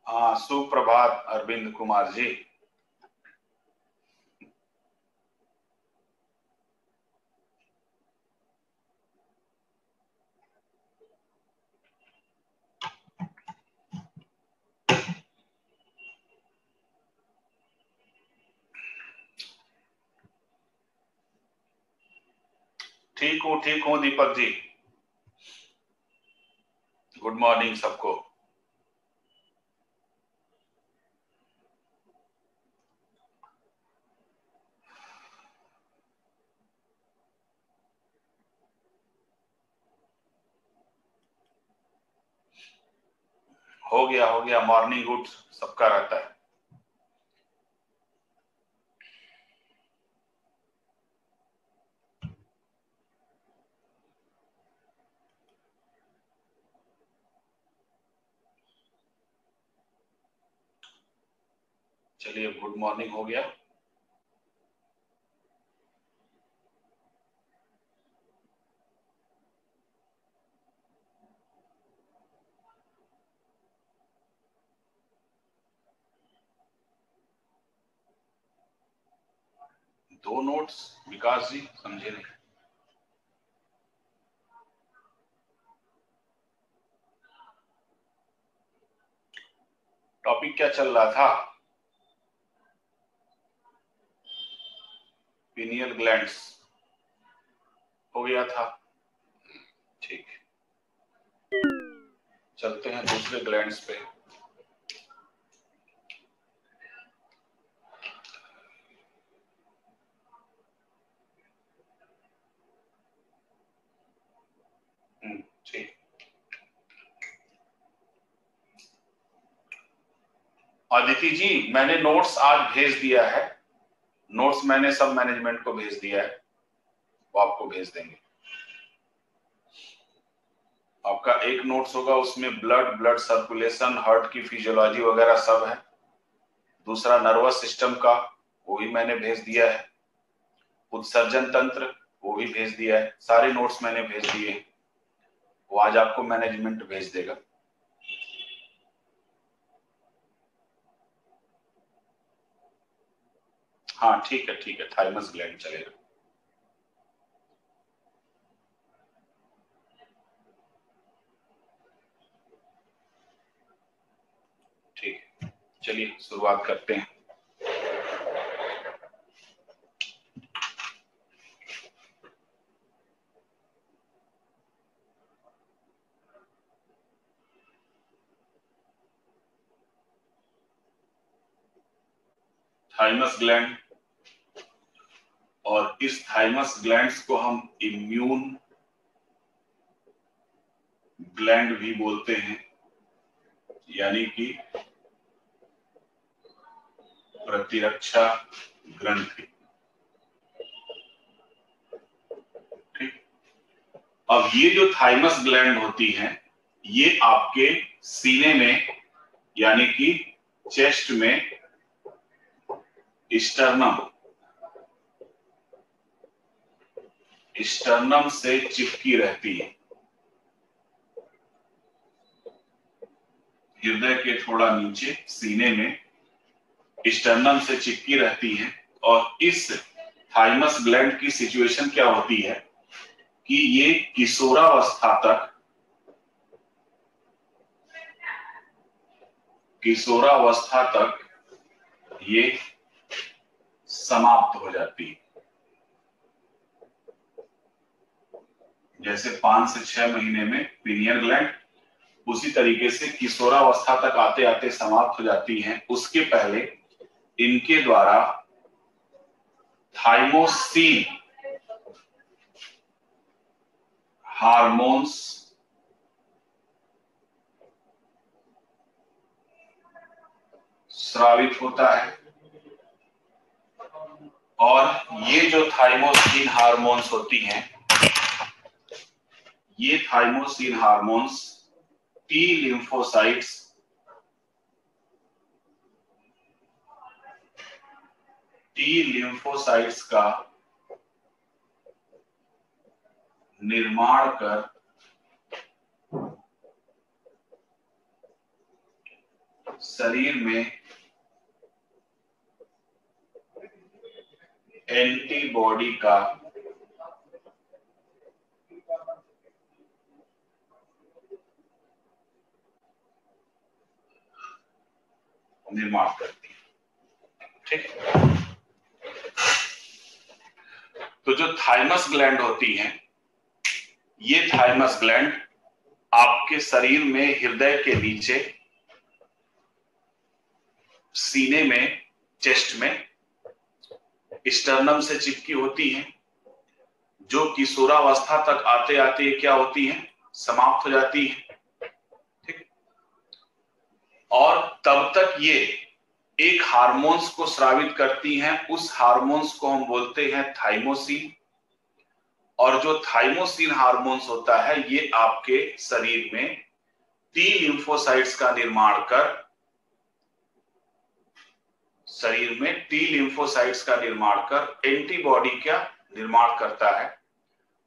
हाँ, सुप्रभात अरविंद कुमार जी। ठीक हूँ दीपक जी। गुड मॉर्निंग सबको। हो गया मॉर्निंग गुड सबका रहता है। चलिए, गुड मॉर्निंग हो गया। दो नोट्स विकास जी, समझे नहीं। टॉपिक क्या चल रहा था? पिनियल ग्लैंड्स हो गया था। ठीक, चलते हैं दूसरे ग्लैंड्स पे। ठीक। अदिति जी, मैंने नोट्स आज भेज दिया है। नोट्स मैंने सब मैनेजमेंट को भेज दिया है, वो आपको भेज देंगे। आपका एक नोट्स होगा, उसमें ब्लड सर्कुलेशन, हार्ट की फिजियोलॉजी वगैरह सब है। दूसरा नर्वस सिस्टम का, वो भी मैंने भेज दिया है। उत्सर्जन तंत्र, वो भी भेज दिया है। सारे नोट्स मैंने भेज दिए हैं, वो आज आपको मैनेजमेंट भेज देगा। हाँ ठीक है, थाइमस ग्लैंड चलेगा। ठीक है, चलिए शुरुआत करते हैं। थाइमस ग्लैंड, और इस थाइमस ग्लैंड्स को हम इम्यून ग्लैंड भी बोलते हैं, यानी कि प्रतिरक्षा ग्रंथि। ठीक। अब ये जो थाइमस ग्लैंड होती हैं, ये आपके सीने में यानी कि चेस्ट में स्टर्नम से चिपकी रहती है, हृदय के थोड़ा नीचे सीने में स्टर्नम से चिपकी रहती है। और इस थाइमस ग्लैंड की सिचुएशन क्या होती है कि ये किशोरावस्था तक ये समाप्त हो जाती है। जैसे 5 से 6 महीने में पीनियल ग्लैंड, उसी तरीके से किशोरावस्था तक आते आते समाप्त हो जाती हैं। उसके पहले इनके द्वारा थाइमोसिन हार्मोन्स स्रावित होता है। और ये जो थाइमोसिन हार्मोन्स होती हैं, ये थाइमोसिन हार्मोन्स टी लिम्फोसाइट्स का निर्माण कर शरीर में एंटीबॉडी का निर्माण करती है। ठीक है, तो जो थाइमस ग्लैंड होती हैं, ये थाइमस ग्लैंड आपके शरीर में हृदय के नीचे, सीने में, चेस्ट में, स्टर्नम से चिपकी होती हैं, जो किशोरावस्था तक आते आते ये क्या होती हैं, समाप्त हो जाती हैं। ठीक, और तब तक ये एक हार्मोन्स को स्रावित करती हैं। उस हार्मोन्स को हम बोलते हैं थाइमोसिन। और जो थाइमोसिन हार्मोन्स होता है, ये आपके शरीर में टी लिम्फोसाइट्स का निर्माण कर, शरीर में टी लिम्फोसाइट्स का निर्माण कर एंटीबॉडी का निर्माण करता है।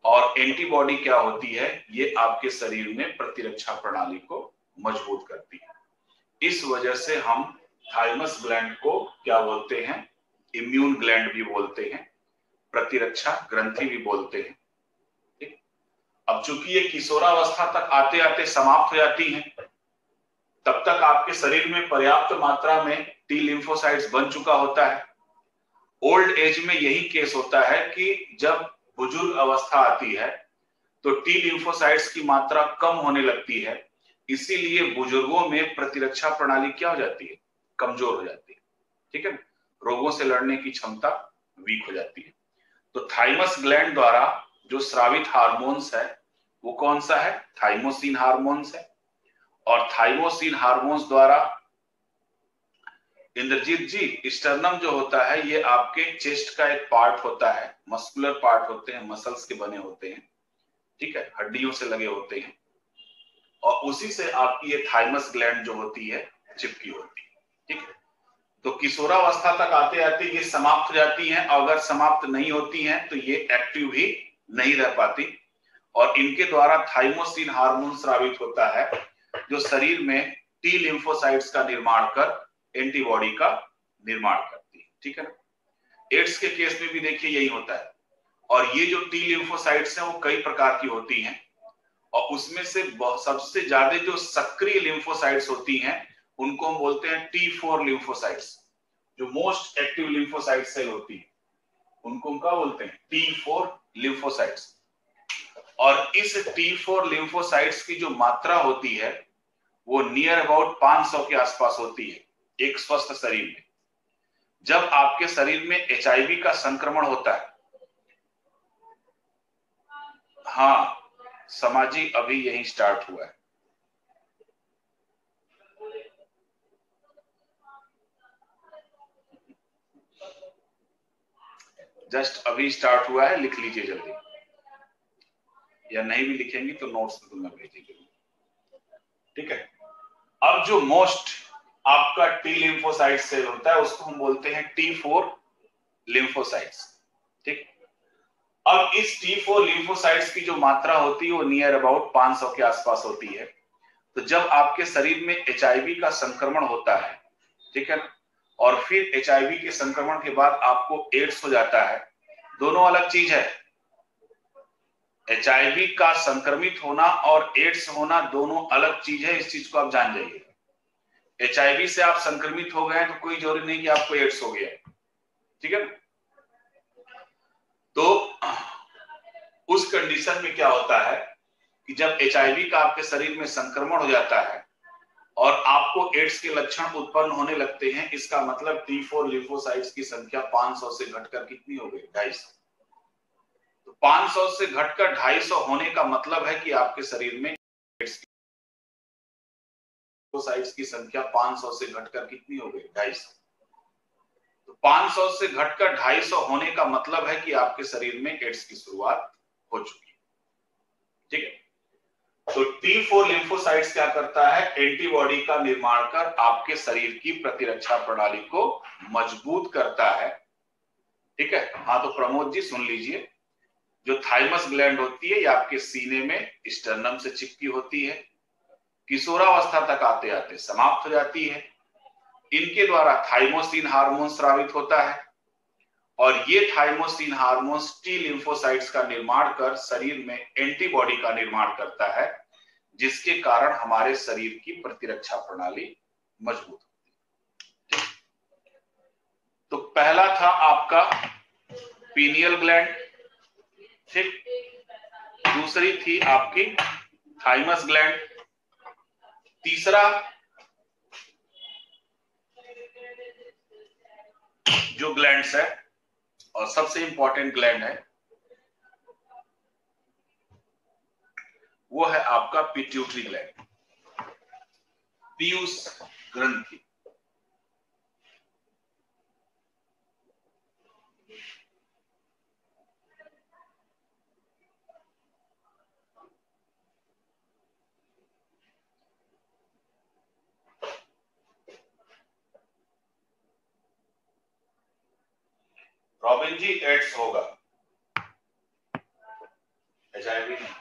और एंटीबॉडी क्या होती है, ये आपके शरीर में प्रतिरक्षा प्रणाली को मजबूत करती है। इस वजह से हम थाइमस ग्लैंड को क्या बोलते हैं, इम्यून ग्लैंड भी बोलते हैं, प्रतिरक्षा ग्रंथि भी बोलते हैं। ठीक, अब चूंकि ये किशोरावस्था तक आते आते समाप्त हो जाती हैं, तब तक आपके शरीर में पर्याप्त मात्रा में टी लिम्फोसाइट्स बन चुका होता है। ओल्ड एज में यही केस होता है कि जब बुजुर्ग अवस्था आती है तो टी लिम्फोसाइट्स की मात्रा कम होने लगती है। इसीलिए बुजुर्गों में प्रतिरक्षा प्रणाली क्या हो जाती है, कमजोर हो जाती है। ठीक है, रोगों से लड़ने की क्षमता वीक हो जाती है। तो थाइमस ग्लैंड द्वारा जो स्रावित हार्मोन्स है वो कौन सा है, थाइमोसिन हार्मोन्स है। और थाइमोसिन हार्मोन्स द्वारा, इंद्रजीत जी, स्टर्नम जो होता है ये आपके चेस्ट का एक पार्ट होता है, मस्कुलर पार्ट होते हैं, मसल्स के बने होते हैं। ठीक है, हड्डियों से लगे होते हैं, और उसी से आपकी ये थाइमस ग्लैंड जो होती है चिपकी होती है। ठीक है, तो किशोरावस्था तक आते आते ये समाप्त हो जाती हैं। अगर समाप्त नहीं होती हैं तो ये एक्टिव भी नहीं रह पाती, और इनके द्वारा थाइमोसिन हार्मोन स्रावित होता है, जो शरीर में टी लिम्फोसाइट्स का निर्माण कर एंटीबॉडी का निर्माण करती है। ठीक है ना, एड्स के केस में भी देखिए यही होता है। और ये जो टी लिम्फोसाइट्स हैं वो कई प्रकार की होती हैं, और उसमें से सबसे ज्यादा जो सक्रिय लिम्फोसाइट्स होती हैं उनको हम बोलते हैं T4 लिम्फोसाइट्स। जो मोस्ट एक्टिव लिम्फोसाइट सेल होती है उनको हम क्या बोलते हैं, T4 लिम्फोसाइट्स। और इस T4 लिम्फोसाइट्स की जो मात्रा होती है वो नियर अबाउट 500 के आसपास होती है एक स्वस्थ शरीर में। जब आपके शरीर में HIV का संक्रमण होता है, हाँ समाजी अभी यही स्टार्ट हुआ है, जस्ट अभी स्टार्ट हुआ है, लिख लीजिए जल्दी, या नहीं भी लिखेंगे तो नोट्स में मैं भेजेंगे। ठीक है, अब जो मोस्ट आपका टी लिम्फोसाइट सेल होता है उसको हम बोलते हैं T4 लिम्फोसाइट्स। ठीक, अब इस T4 लिम्फोसाइट्स की जो मात्रा होती है वो नियर अबाउट 500 के आसपास होती है। तो जब आपके शरीर में HIV का संक्रमण होता है, ठीक है, और फिर HIV के संक्रमण के बाद आपको एड्स हो जाता है, दोनों अलग चीज है। HIV का संक्रमित होना और एड्स होना दोनों अलग चीज है, इस चीज को आप जान जाइए। HIV से आप संक्रमित हो गए तो कोई जरूरी नहीं कि आपको एड्स हो गया। ठीक है, तो उस कंडीशन में क्या होता है कि जब HIV का आपके शरीर में संक्रमण हो जाता है और आपको एड्स के लक्षण उत्पन्न होने लगते हैं, इसका मतलब T4 लिम्फोसाइट्स की संख्या 500 से घटकर कितनी हो गई, 250। तो 500 से घटकर 250 होने का मतलब है कि आपके शरीर में एड्स लिम्फोसाइट्स की संख्या 500 से घटकर कितनी हो गई, 250। तो 500 से घटकर 250 होने का मतलब है कि आपके शरीर में एड्स की शुरुआत हो चुकी है। ठीक है, तो T4 लिम्फोसाइट्स क्या करता है, एंटीबॉडी का निर्माण कर आपके शरीर की प्रतिरक्षा प्रणाली को मजबूत करता है। ठीक है, हाँ तो प्रमोद जी सुन लीजिए, जो थाइमस ग्लैंड होती है ये आपके सीने में स्टर्नम से चिपकी होती है, किशोरावस्था तक आते आते समाप्त हो जाती है, इनके द्वारा थाइमोसिन हार्मोन स्रावित होता है और ये थाइमोसिन हार्मोन टी लिम्फोसाइट्स का निर्माण कर शरीर में एंटीबॉडी का निर्माण करता है, जिसके कारण हमारे शरीर की प्रतिरक्षा प्रणाली मजबूत होती है। तो पहला था आपका पीनियल ग्लैंड, ठीक। दूसरी थी आपकी थाइमस ग्लैंड। तीसरा जो ग्लैंड्स है और सबसे इंपॉर्टेंट ग्लैंड है वो है आपका पिट्यूटरी ग्लैंड, पीयूष ग्रंथि। रॉबिन जी एड्स होगा, एचआईवी नहीं।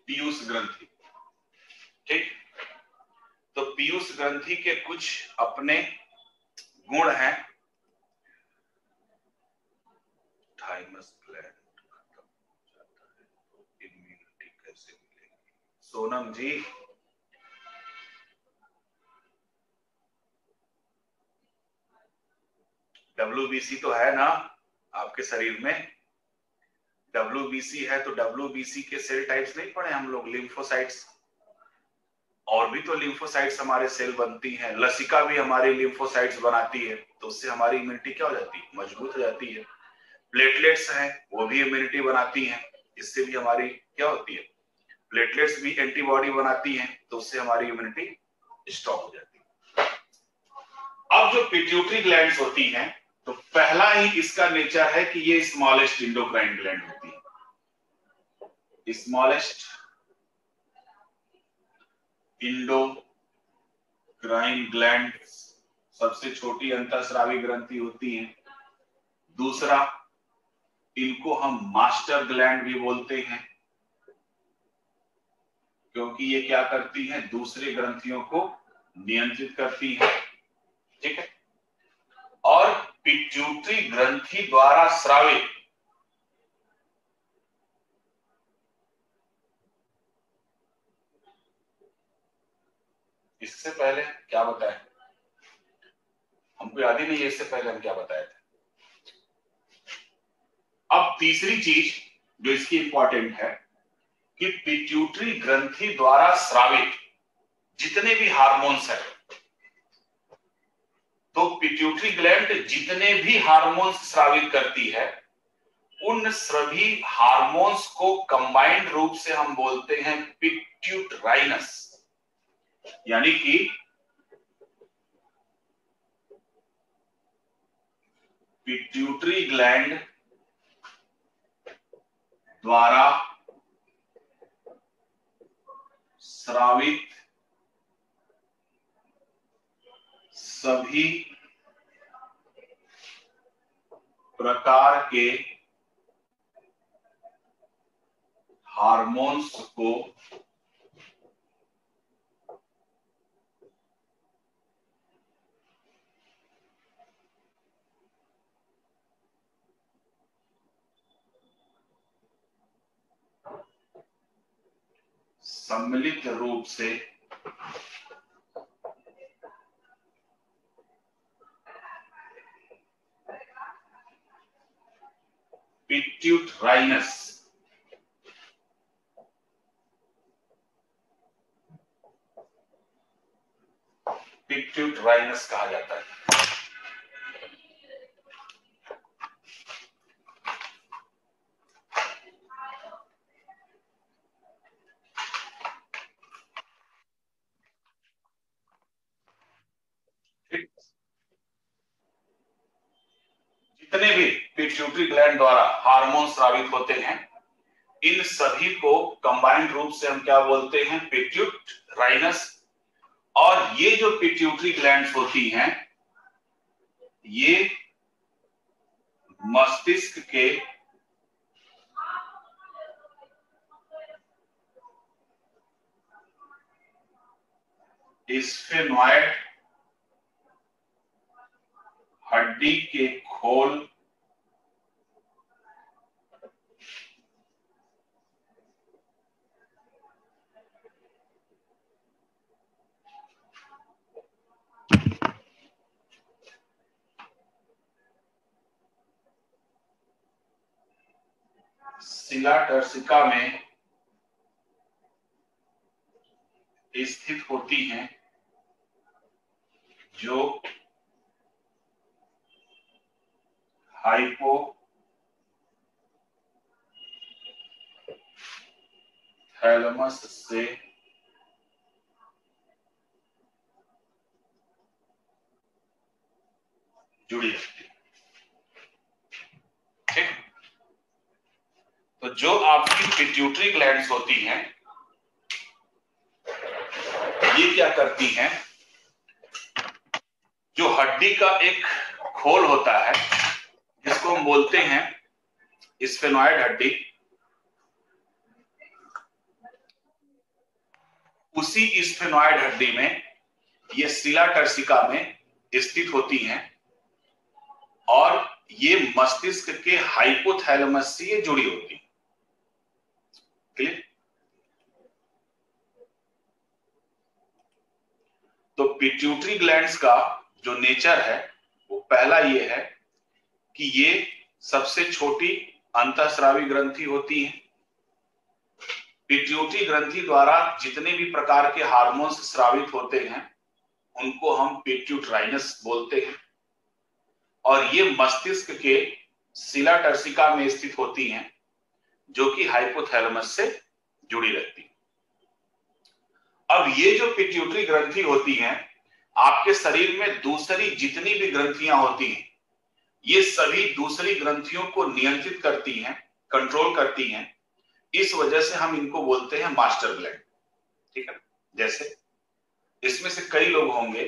पीयूष ग्रंथि, ठीक। तो पीयूष ग्रंथि के कुछ अपने गुण हैं। थाइमस ग्लैंड खत्म हो जाता है तो इम्यूनिटी कैसे मिलेगी? सोनम जी, डब्ल्यूबीसी तो है ना आपके शरीर में? डब्ल्यूबीसी है तो डब्ल्यूबीसी के सेल टाइप्स नहीं पढ़े हम लोग? लिम्फोसाइट्स, और भी तो लिम्फोसाइट्स हमारे सेल बनती हैं। लसिका भी हमारी लिम्फोसाइट्स बनाती है, तो उससे हमारी इम्यूनिटी क्या हो जाती है? मजबूत हो जाती है। प्लेटलेट्स हैं, वो भी इम्यूनिटी बनाती हैं, इससे भी हमारी क्या होती है? प्लेटलेट्स भी एंटीबॉडी बनाती हैं, तो उससे हमारी इम्यूनिटी स्ट्रॉन्ग हो जाती है। अब जो पिट्यूटरी ग्लैंड्स होती हैं, तो पहला ही इसका नेचर है कि ये स्मॉलेस्ट इंडोक्राइन ग्लैंड होती है। स्मॉलेस्ट इंडोक्राइन ग्लैंड सबसे छोटी अंतःस्रावी ग्रंथि होती है। दूसरा, इनको हम मास्टर ग्लैंड भी बोलते हैं, क्योंकि ये क्या करती हैं? दूसरे ग्रंथियों को नियंत्रित करती हैं, ठीक है। और पिट्यूटरी ग्रंथि द्वारा स्रावित इससे पहले क्या बताया हमको? याद ही नहीं है इससे पहले हम क्या बताए थे। अब तीसरी चीज जो इसकी इंपॉर्टेंट है कि पिट्यूटरी ग्रंथि द्वारा स्रावित जितने भी हार्मोन्स हैं, तो पिट्यूटरी ग्लैंड जितने भी हार्मोन्स स्रावित करती है, उन सभी हार्मोन्स को कंबाइंड रूप से हम बोलते हैं पिट्यूटराइनस। यानी कि पिट्यूटरी ग्लैंड द्वारा स्रावित सभी प्रकार के हार्मोन्स को सम्मिलित रूप से पिट्यूटराइनस पिट्यूटराइनस कहा जाता है। जितने भी पिट्यूटरी ग्लैंड द्वारा हार्मोन स्रावित होते हैं, इन सभी को कंबाइंड रूप से हम क्या बोलते हैं? पिट्यूटराइनस। और ये जो पिट्यूटरी ग्लैंड्स होती हैं, ये मस्तिष्क के स्फेनॉइड हड्डी के खोल सिला टर्सिका में स्थित होती हैं, जो हाइपो थैलेमस से जुड़ी रहती है। ठीक, तो जो आपकी पिट्यूटरी ग्लैंड्स होती हैं, ये क्या करती हैं? जो हड्डी का एक खोल होता है, जिसको हम बोलते हैं स्फेनॉइड हड्डी, उसी स्फेनॉइड हड्डी में ये सिला टर्सिका में स्थित होती हैं और ये मस्तिष्क के हाइपोथैलेमस से ये जुड़ी होती है। क्लियर? तो पिट्यूटरी ग्लैंड्स का जो नेचर है, वो पहला ये है कि ये सबसे छोटी अंतःस्रावी ग्रंथि होती है। पिट्यूटरी ग्रंथि द्वारा जितने भी प्रकार के हार्मोन्स स्रावित होते हैं, उनको हम पिट्यूटराइनस बोलते हैं। और ये मस्तिष्क के सिला टर्सिका में स्थित होती हैं, जो कि हाइपोथैलेमस से जुड़ी रहती है। अब ये जो पिट्यूटरी ग्रंथि होती हैं, आपके शरीर में दूसरी जितनी भी ग्रंथियां होती हैं, ये सभी दूसरी ग्रंथियों को नियंत्रित करती हैं, कंट्रोल करती हैं। इस वजह से हम इनको बोलते हैं मास्टर ग्लैंड। ठीक है? जैसे इसमें से कई लोग होंगे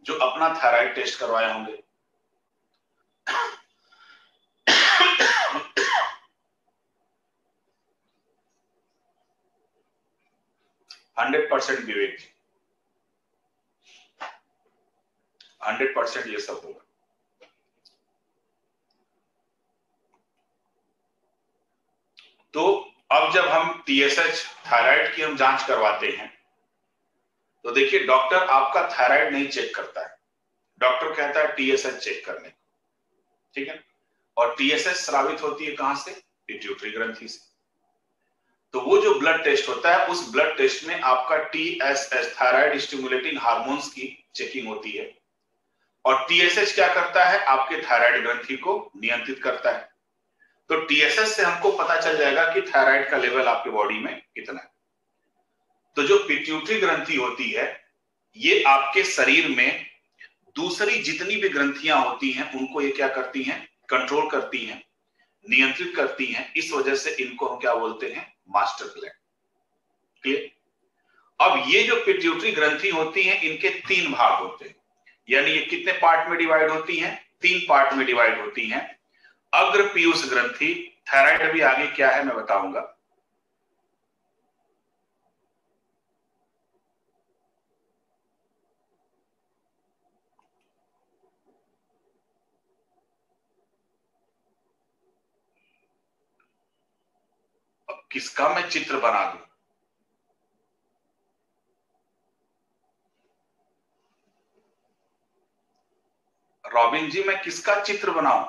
जो अपना थायराइड टेस्ट करवाए होंगे। 100% विवेक, 100% ये सब होगा। तो अब जब हम टीएसएच थायराइड की हम जांच करवाते हैं, तो देखिए डॉक्टर आपका थायराइड नहीं चेक करता है, डॉक्टर कहता है टीएसएच चेक करने को। ठीक है? और टीएसएच स्रावित होती है कहां से? पिट्यूटरी ग्रंथि से। तो वो जो ब्लड टेस्ट होता है, उस ब्लड टेस्ट में आपका टीएसएच थायराइड स्टिमुलेटिंग हार्मोन्स की चेकिंग होती है। और टीएसएच क्या करता है? आपके थायराइड ग्रंथि को नियंत्रित करता है। तो टीएसएच से हमको पता चल जाएगा कि थायराइड का लेवल आपके बॉडी में कितना है। तो जो पिट्यूटरी ग्रंथि होती है, ये आपके शरीर में दूसरी जितनी भी ग्रंथियां होती हैं, उनको ये क्या करती हैं? कंट्रोल करती हैं, नियंत्रित करती हैं। इस वजह से इनको हम क्या बोलते हैं? Master gland. क्लियर? अब ये जो पिट्यूटरी ग्रंथि होती हैं, इनके 3 भाग होते हैं। यानी ये कितने पार्ट में डिवाइड होती हैं? 3 पार्ट में डिवाइड होती हैं। अग्र पीयूष ग्रंथि, थायराइड अभी आगे क्या है मैं बताऊंगा। अब किसका मैं चित्र बना दूं? रॉबिन जी, मैं किसका चित्र बनाऊं?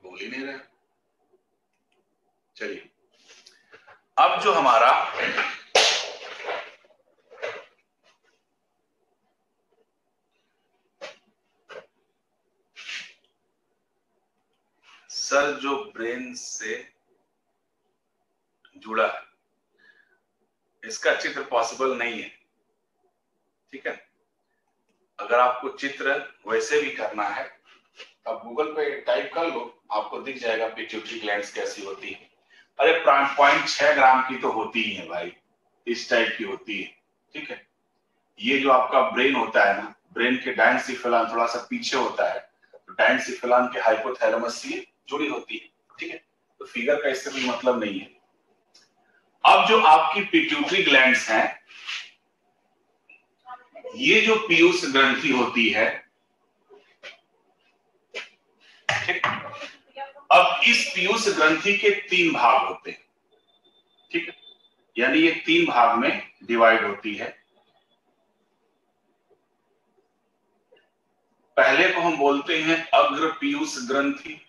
बोल ही नहीं रहे। चलिए, अब जो हमारा सर जो ब्रेन से जुड़ा है, इसका चित्र पॉसिबल नहीं है। ठीक है, अगर आपको चित्र वैसे भी करना है आप गूगल पे टाइप कर लो, आपको दिख जाएगा पिट्यूटरी ग्लैंड्स कैसी होती है। अरे 0.6 ग्राम की तो होती ही है भाई, इस टाइप की होती है। ठीक है, ये जो आपका ब्रेन होता है ना, ब्रेन के डायनसिफेलान थोड़ा सा पीछे होता है, तो डायनसिफेलान के हाइपोथैलेमस से जुड़ी होती है। ठीक है, तो फिगर का इससे कोई मतलब नहीं है। अब जो आपकी पिट्यूटरी ग्लैंड्स हैं, ये जो पीयूष ग्रंथि होती है, ठीक, अब इस पीयूष ग्रंथि के 3 भाग होते हैं। ठीक है, यानी ये 3 भाग में डिवाइड होती है। पहले को हम बोलते हैं अग्र पीयूष ग्रंथि,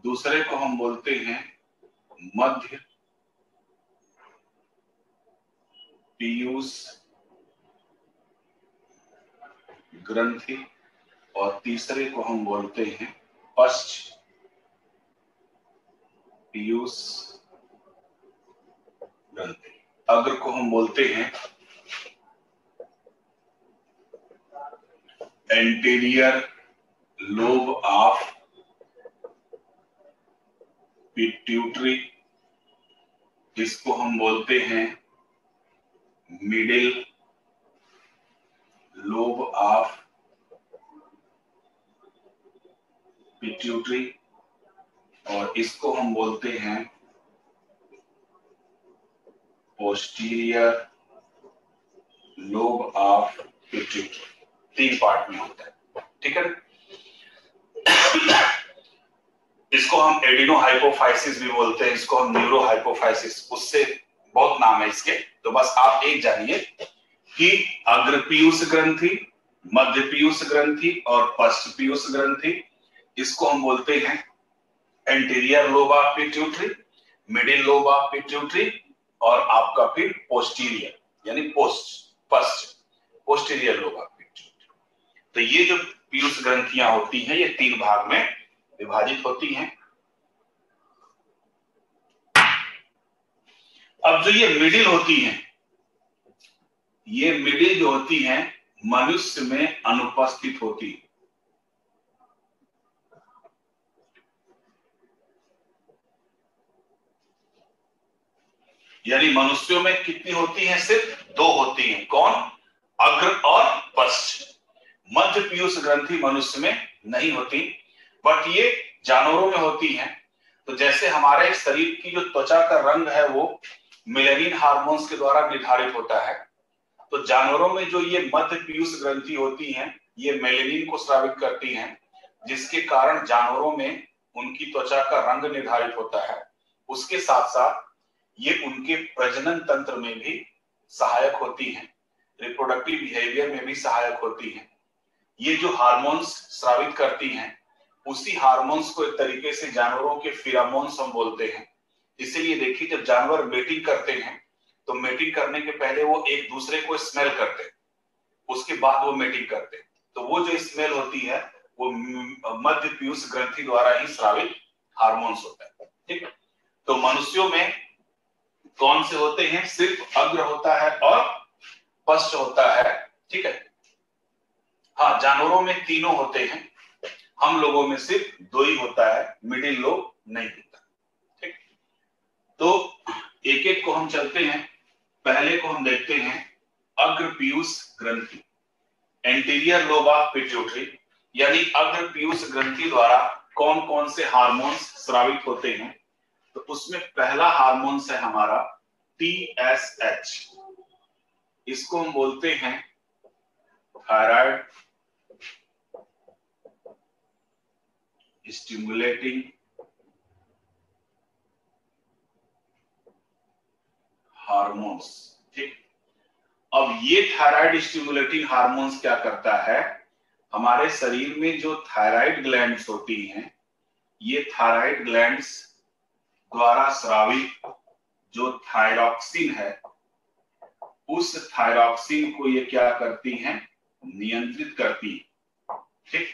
दूसरे को हम बोलते हैं मध्य पीयूष ग्रंथि और तीसरे को हम बोलते हैं पश्च पीयूष ग्रंथि। अग्र को हम बोलते हैं एंटीरियर लोब ऑफ पिट्यूटरी, इसको हम बोलते हैं मिडिल लोब ऑफ पिट्यूटरी और इसको हम बोलते हैं posterior lobe of pituitary. 3 part में होता है। ठीक है, इसको हम एडिनो हाइपोफाइसिस भी बोलते हैं, इसको हम न्यूरो हाइपोफाइसिस, उससे बहुत नाम है इसके। तो बस आप एक जानिए कि अग्र पीयूष ग्रंथि, मध्य पीयूष ग्रंथि और पश्च पीयूष ग्रंथि, इसको हम बोलते हैं anterior lobe of pituitary, middle lobe of pituitary और आपका फिर पोस्टीरियर यानी पोस्टीरियर लोब ऑफ पिट्यूटरी। तो ये जो पीयूष ग्रंथियां होती हैं ये 3 भाग में विभाजित होती हैं। अब जो ये मिडिल होती हैं, ये मिडिल जो होती हैं मनुष्य में अनुपस्थित होती है। यानी मनुष्यों में कितनी होती हैं? सिर्फ 2 होती हैं। कौन? अग्र और पश्च। मध्य पीयूष ग्रंथि मनुष्य में नहीं होती, बट ये जानवरों में होती हैं। तो जैसे हमारे शरीर की जो त्वचा का रंग है वो मेलेनिन हार्मोन्स के द्वारा निर्धारित होता है, तो जानवरों में जो ये मध्य पीयूष ग्रंथि होती हैं ये मेलेनिन को स्रावित करती हैं, जिसके कारण जानवरों में उनकी त्वचा का रंग निर्धारित होता है। उसके साथ साथ ये उनके प्रजनन तंत्र में भी सहायक होती हैं, रिप्रोडक्टिव बिहेवियर में भी सहायक होती हैं। ये जो हार्मोन्स स्रावित करती हैं उसी हार्मोन्स को एक तरीके से जानवरों के फिरामोन्स हम बोलते हैं। इसीलिए देखिए जब जानवर मेटिंग करते हैं तो मेटिंग करने के पहले वो एक दूसरे को स्मेल करते हैं, उसके बाद वो मेटिंग करते हैं। तो वो जो स्मेल होती है वो मध्य पीयूष ग्रंथि द्वारा ही स्रावित हार्मोन्स होता है। ठीक है, तो मनुष्यों में कौन से होते हैं? सिर्फ अग्र होता है और पश्च होता है। ठीक है, हाँ जानवरों में तीनों होते हैं, हम लोगों में सिर्फ 2 ही होता है, मिडिल लोब नहीं होता। ठीक, तो एक एक को हम चलते हैं। पहले को हम देखते हैं अग्र पीयूष ग्रंथि, एंटीरियर लोब ऑफ पिट्यूटरी, यानी अग्र पीयूष ग्रंथि द्वारा कौन कौन से हार्मोन्स स्रावित होते हैं। तो उसमें पहला हार्मोन्स है हमारा TSH, इसको हम बोलते हैं थायराइड स्टिमुलेटिंग हार्मोन्स। ठीक, अब ये थायराइड स्टिमुलेटिंग हार्मोन्स क्या करता है? हमारे शरीर में जो थायराइड ग्लैंड्स होती हैं ये थायराइड ग्लैंड्स द्वारा स्रावित जो थायरॉक्सिन है उस थायरॉक्सिन को ये क्या करती हैं, नियंत्रित करती हैं। ठीक,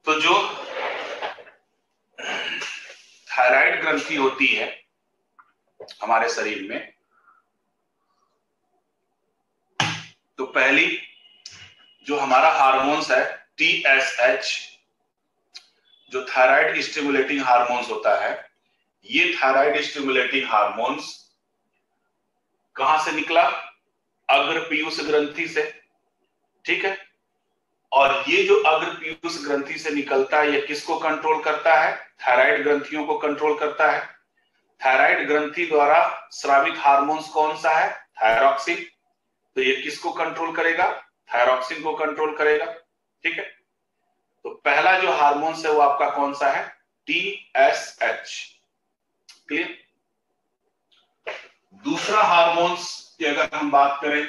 तो जो थायराइड ग्रंथि होती है हमारे शरीर में, तो पहली जो हमारा हार्मोन्स है TSH, जो थायराइड स्टिमुलेटिंग हार्मोन्स होता है, ये थायराइड स्टिमुलेटिंग हार्मोन्स कहां से निकला, अग्र पीयूष ग्रंथि से। ठीक है, और ये जो अग्र पीयूष ग्रंथि से निकलता है, ये किसको कंट्रोल करता है, थायराइड ग्रंथियों को कंट्रोल करता है। थायराइड ग्रंथि द्वारा स्रावित हार्मोन्स कौन सा है, थायरॉक्सिन, तो ये किसको कंट्रोल करेगा, थायरॉक्सिन को कंट्रोल करेगा। ठीक है, तो पहला जो हार्मोन्स है वो आपका कौन सा है, TSH। क्लियर। दूसरा हार्मोन्स की अगर हम बात करें,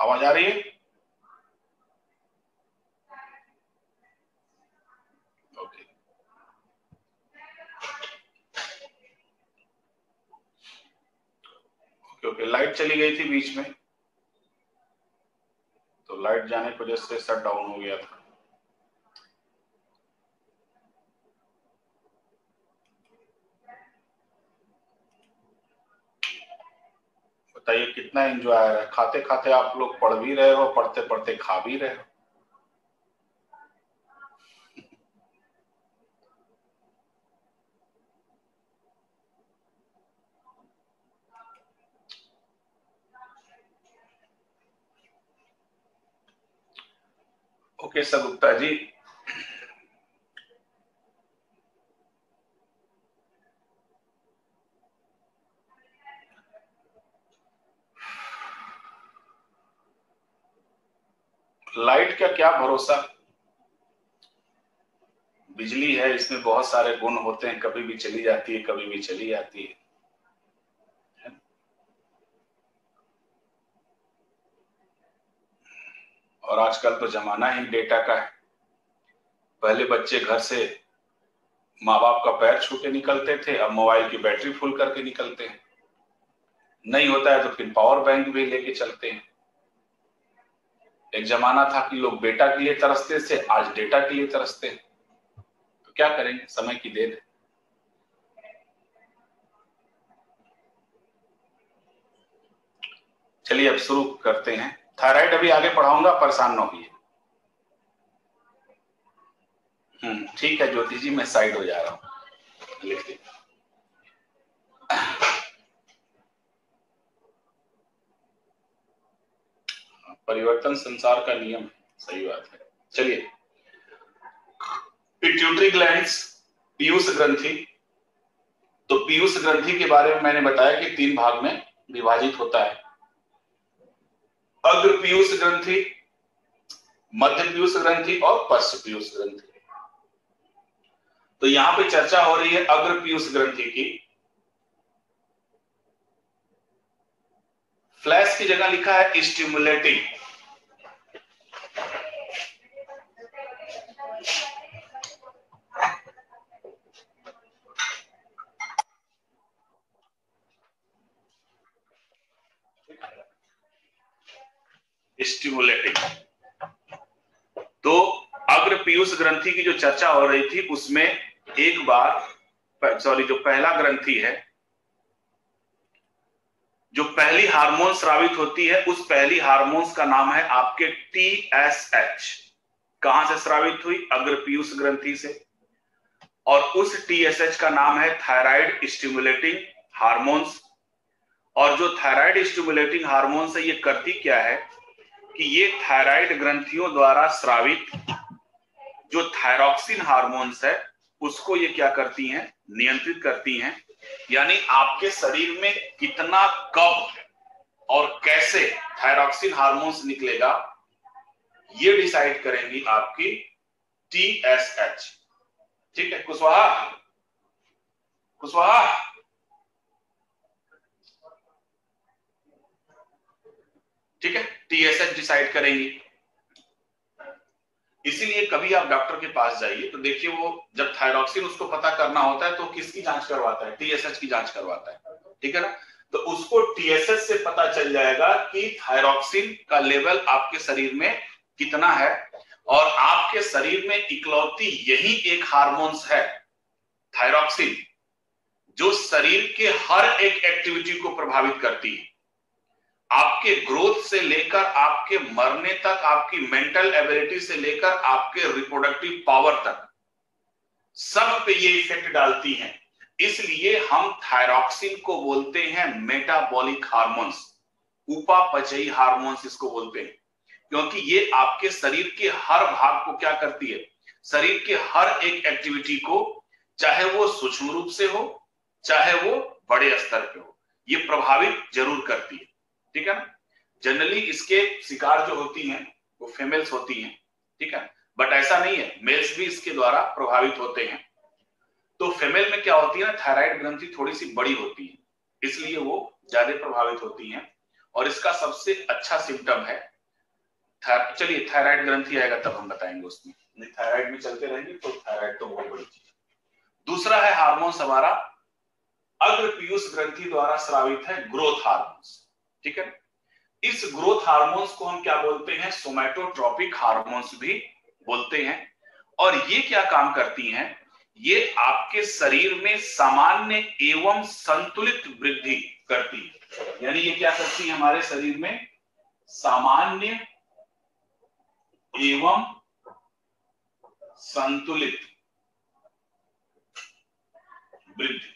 आवाज आ रही है? Okay okay okay. लाइट चली गई थी बीच में, तो लाइट जाने की वजह से शट डाउन हो गया था। बताइए कितना एंजॉय आ रहा है? खाते खाते आप लोग पढ़ भी रहे हो, पढ़ते पढ़ते खा भी रहे हो। Okay sir Gupta ji, light का क्या भरोसा, बिजली है, इसमें बहुत सारे गुण होते हैं, कभी भी चली जाती है, कभी भी चली जाती है। और आजकल तो जमाना ही डेटा का है। पहले बच्चे घर से माँ बाप का पैर छू के निकलते थे, अब मोबाइल की बैटरी फुल करके निकलते हैं। नहीं होता है तो फिर पावर बैंक भी लेके चलते हैं। एक जमाना था कि लोग बेटा के लिए तरसते थे, आज डेटा के लिए तरसते हैं। तो क्या करेंगे, समय की देन है। चलिए अब शुरू करते हैं। थायराइड अभी आगे पढ़ाऊंगा, परेशान ना होइए। ठीक है ज्योति जी, मैं साइड हो जा रहा हूँ। लिखिए। परिवर्तन संसार का नियम है, सही बात है। चलिए, पिट्यूटरी ग्लैंड्स, पीयूष ग्रंथि। तो पीयूष ग्रंथि के बारे में मैंने बताया कि 3 भाग में विभाजित होता है। अग्र पीयूष ग्रंथि, मध्य पीयूष ग्रंथि और पश्च पीयूष ग्रंथि। तो यहां पे चर्चा हो रही है अग्र पीयूष ग्रंथि की। फ्लैश की जगह लिखा है स्टिमुलेटिंग। स्टिमुलेटिंग। तो अग्र पीयूष ग्रंथि की जो चर्चा हो रही थी उसमें एक बार जो पहला ग्रंथि है, जो पहली हार्मोन स्रावित होती है, उस पहली हार्मोन्स का नाम है आपके TSH। कहां से स्रावित हुई? अग्र पीयूष ग्रंथि से। और उस TSH का नाम है थायराइड स्टिमुलेटिंग हार्मोन्स। और जो थायराइड स्टिमुलेटिंग हार्मोन्स है, ये करती क्या है कि ये थायराइड ग्रंथियों द्वारा स्रावित जो थायरॉक्सिन हार्मोन्स है उसको ये क्या करती हैं? नियंत्रित करती हैं। यानी आपके शरीर में कितना, कब और कैसे थायरॉक्सिन हार्मोन्स निकलेगा, ये डिसाइड करेंगी आपकी TSH। ठीक है कुशवाहा, कुशवाहा, ठीक है, TSH डिसाइड करेंगी। इसीलिए कभी आप डॉक्टर के पास जाइए तो देखिए, वो जब थायरॉक्सिन उसको पता करना होता है तो किसकी जांच करवाता है? TSH की जांच करवाता है। ठीक है ना? तो उसको TSH से पता चल जाएगा कि थायरॉक्सिन का लेवल आपके शरीर में कितना है। और आपके शरीर में इकलौती यही एक हार्मोन्स है थायरॉक्सिन, जो शरीर के हर एक एक्टिविटी को प्रभावित करती है। आपके ग्रोथ से लेकर आपके मरने तक, आपकी मेंटल एबिलिटी से लेकर आपके रिप्रोडक्टिव पावर तक, सब पे ये इफेक्ट डालती हैं। इसलिए हम थायरॉक्सिन को बोलते हैं मेटाबॉलिक हार्मोन्स, उपापचयी हार्मोन्स इसको बोलते हैं। क्योंकि ये आपके शरीर के हर भाग को क्या करती है? शरीर के हर एक एक्टिविटी को, चाहे वो सूक्ष्म रूप से हो चाहे वो बड़े स्तर पे हो, ये प्रभावित जरूर करती है। ठीक है ना? जनरली इसके शिकार जो होती हैं वो फीमेल्स होती हैं। ठीक है, बट ऐसा नहीं है, मेल्स भी इसके द्वारा प्रभावित होते हैं। तो फीमेल में क्या होती है ना, थायराइड ग्रंथि थोड़ी सी बड़ी होती है, इसलिए वो ज्यादा प्रभावित होती हैं। और इसका सबसे अच्छा सिम्टम है चलिए थायराइड ग्रंथि आएगा तब हम बताएंगे उसमें, नहीं थायराइड में चलते रहेंगे तो थायराइड तो बहुत बड़ी चीज। दूसरा है हार्मोन्स हमारा अग्र पीयूष ग्रंथि द्वारा स्रावित है ग्रोथ हार्मोन्स, ठीक है। इस ग्रोथ हार्मोन्स को हम क्या बोलते हैं, सोमैटोट्रोपिक हार्मोन्स भी बोलते हैं। और ये क्या काम करती हैं, ये आपके शरीर में सामान्य एवं संतुलित वृद्धि करती है। यानी ये क्या करती है, हमारे शरीर में सामान्य एवं संतुलित वृद्धि,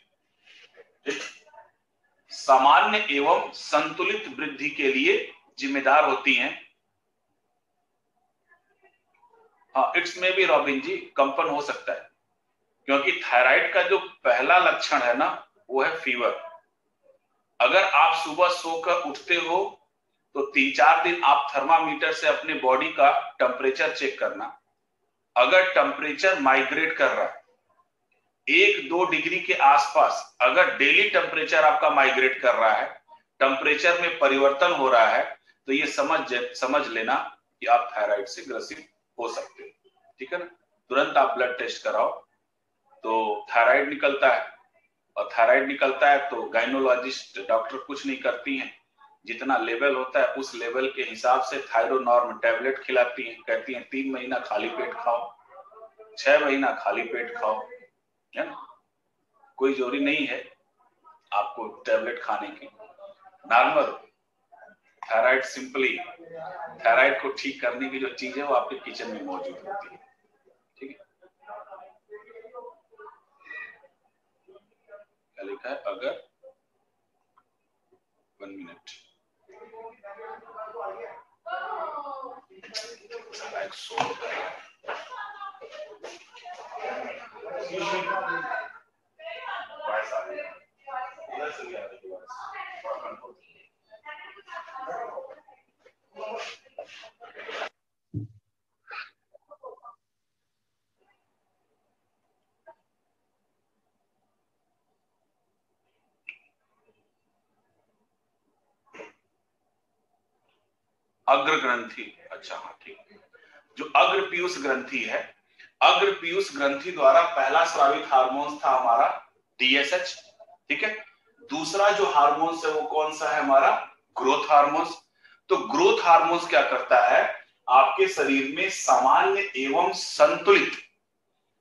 सामान्य एवं संतुलित वृद्धि के लिए जिम्मेदार होती हैं। हाँ, इट्स में भी रॉबिन जी कंपन हो सकता है, क्योंकि थायराइड का जो पहला लक्षण है ना वो है फीवर। अगर आप सुबह सोकर उठते हो तो 3-4 दिन आप थर्मामीटर से अपने बॉडी का टेम्परेचर चेक करना। अगर टेम्परेचर माइग्रेट कर रहा है 1-2 डिग्री के आसपास, अगर डेली टेम्परेचर आपका माइग्रेट कर रहा है, टेम्परेचर में परिवर्तन हो रहा है, तो ये समझ लेना कि आप थायराइड से ग्रसित हो सकते हो, ठीक है ना। तुरंत आप ब्लड टेस्ट कराओ तो थायराइड निकलता है, और थायराइड निकलता है तो गायनोलॉजिस्ट डॉक्टर कुछ नहीं करती हैं, जितना लेवल होता है उस लेवल के हिसाब से थायरोनॉर्म टैबलेट खिलाती हैं, कहती हैं 3 महीना खाली पेट खाओ, 6 महीना खाली पेट खाओ, है ना। कोई जरूरी नहीं है आपको टैबलेट खाने की। नॉर्मल थायराइड, सिंपली थायराइड को ठीक करने की जो चीज है वो आपके किचन में मौजूद होती है, ठीक है। क्या लिखा है, अगर 1 मिनट अग्र ग्रंथि, अच्छा हाँ ठीक है। जो अग्र पीयूष ग्रंथि है, अग्र पीयूष ग्रंथि द्वारा पहला स्रावित हार्मोन था हमारा DSH, ठीक है। दूसरा जो हार्मोन्स है वो कौन सा है, हमारा ग्रोथ हार्मोन्स। तो ग्रोथ हार्मोन्स क्या करता है, आपके शरीर में सामान्य एवं संतुलित,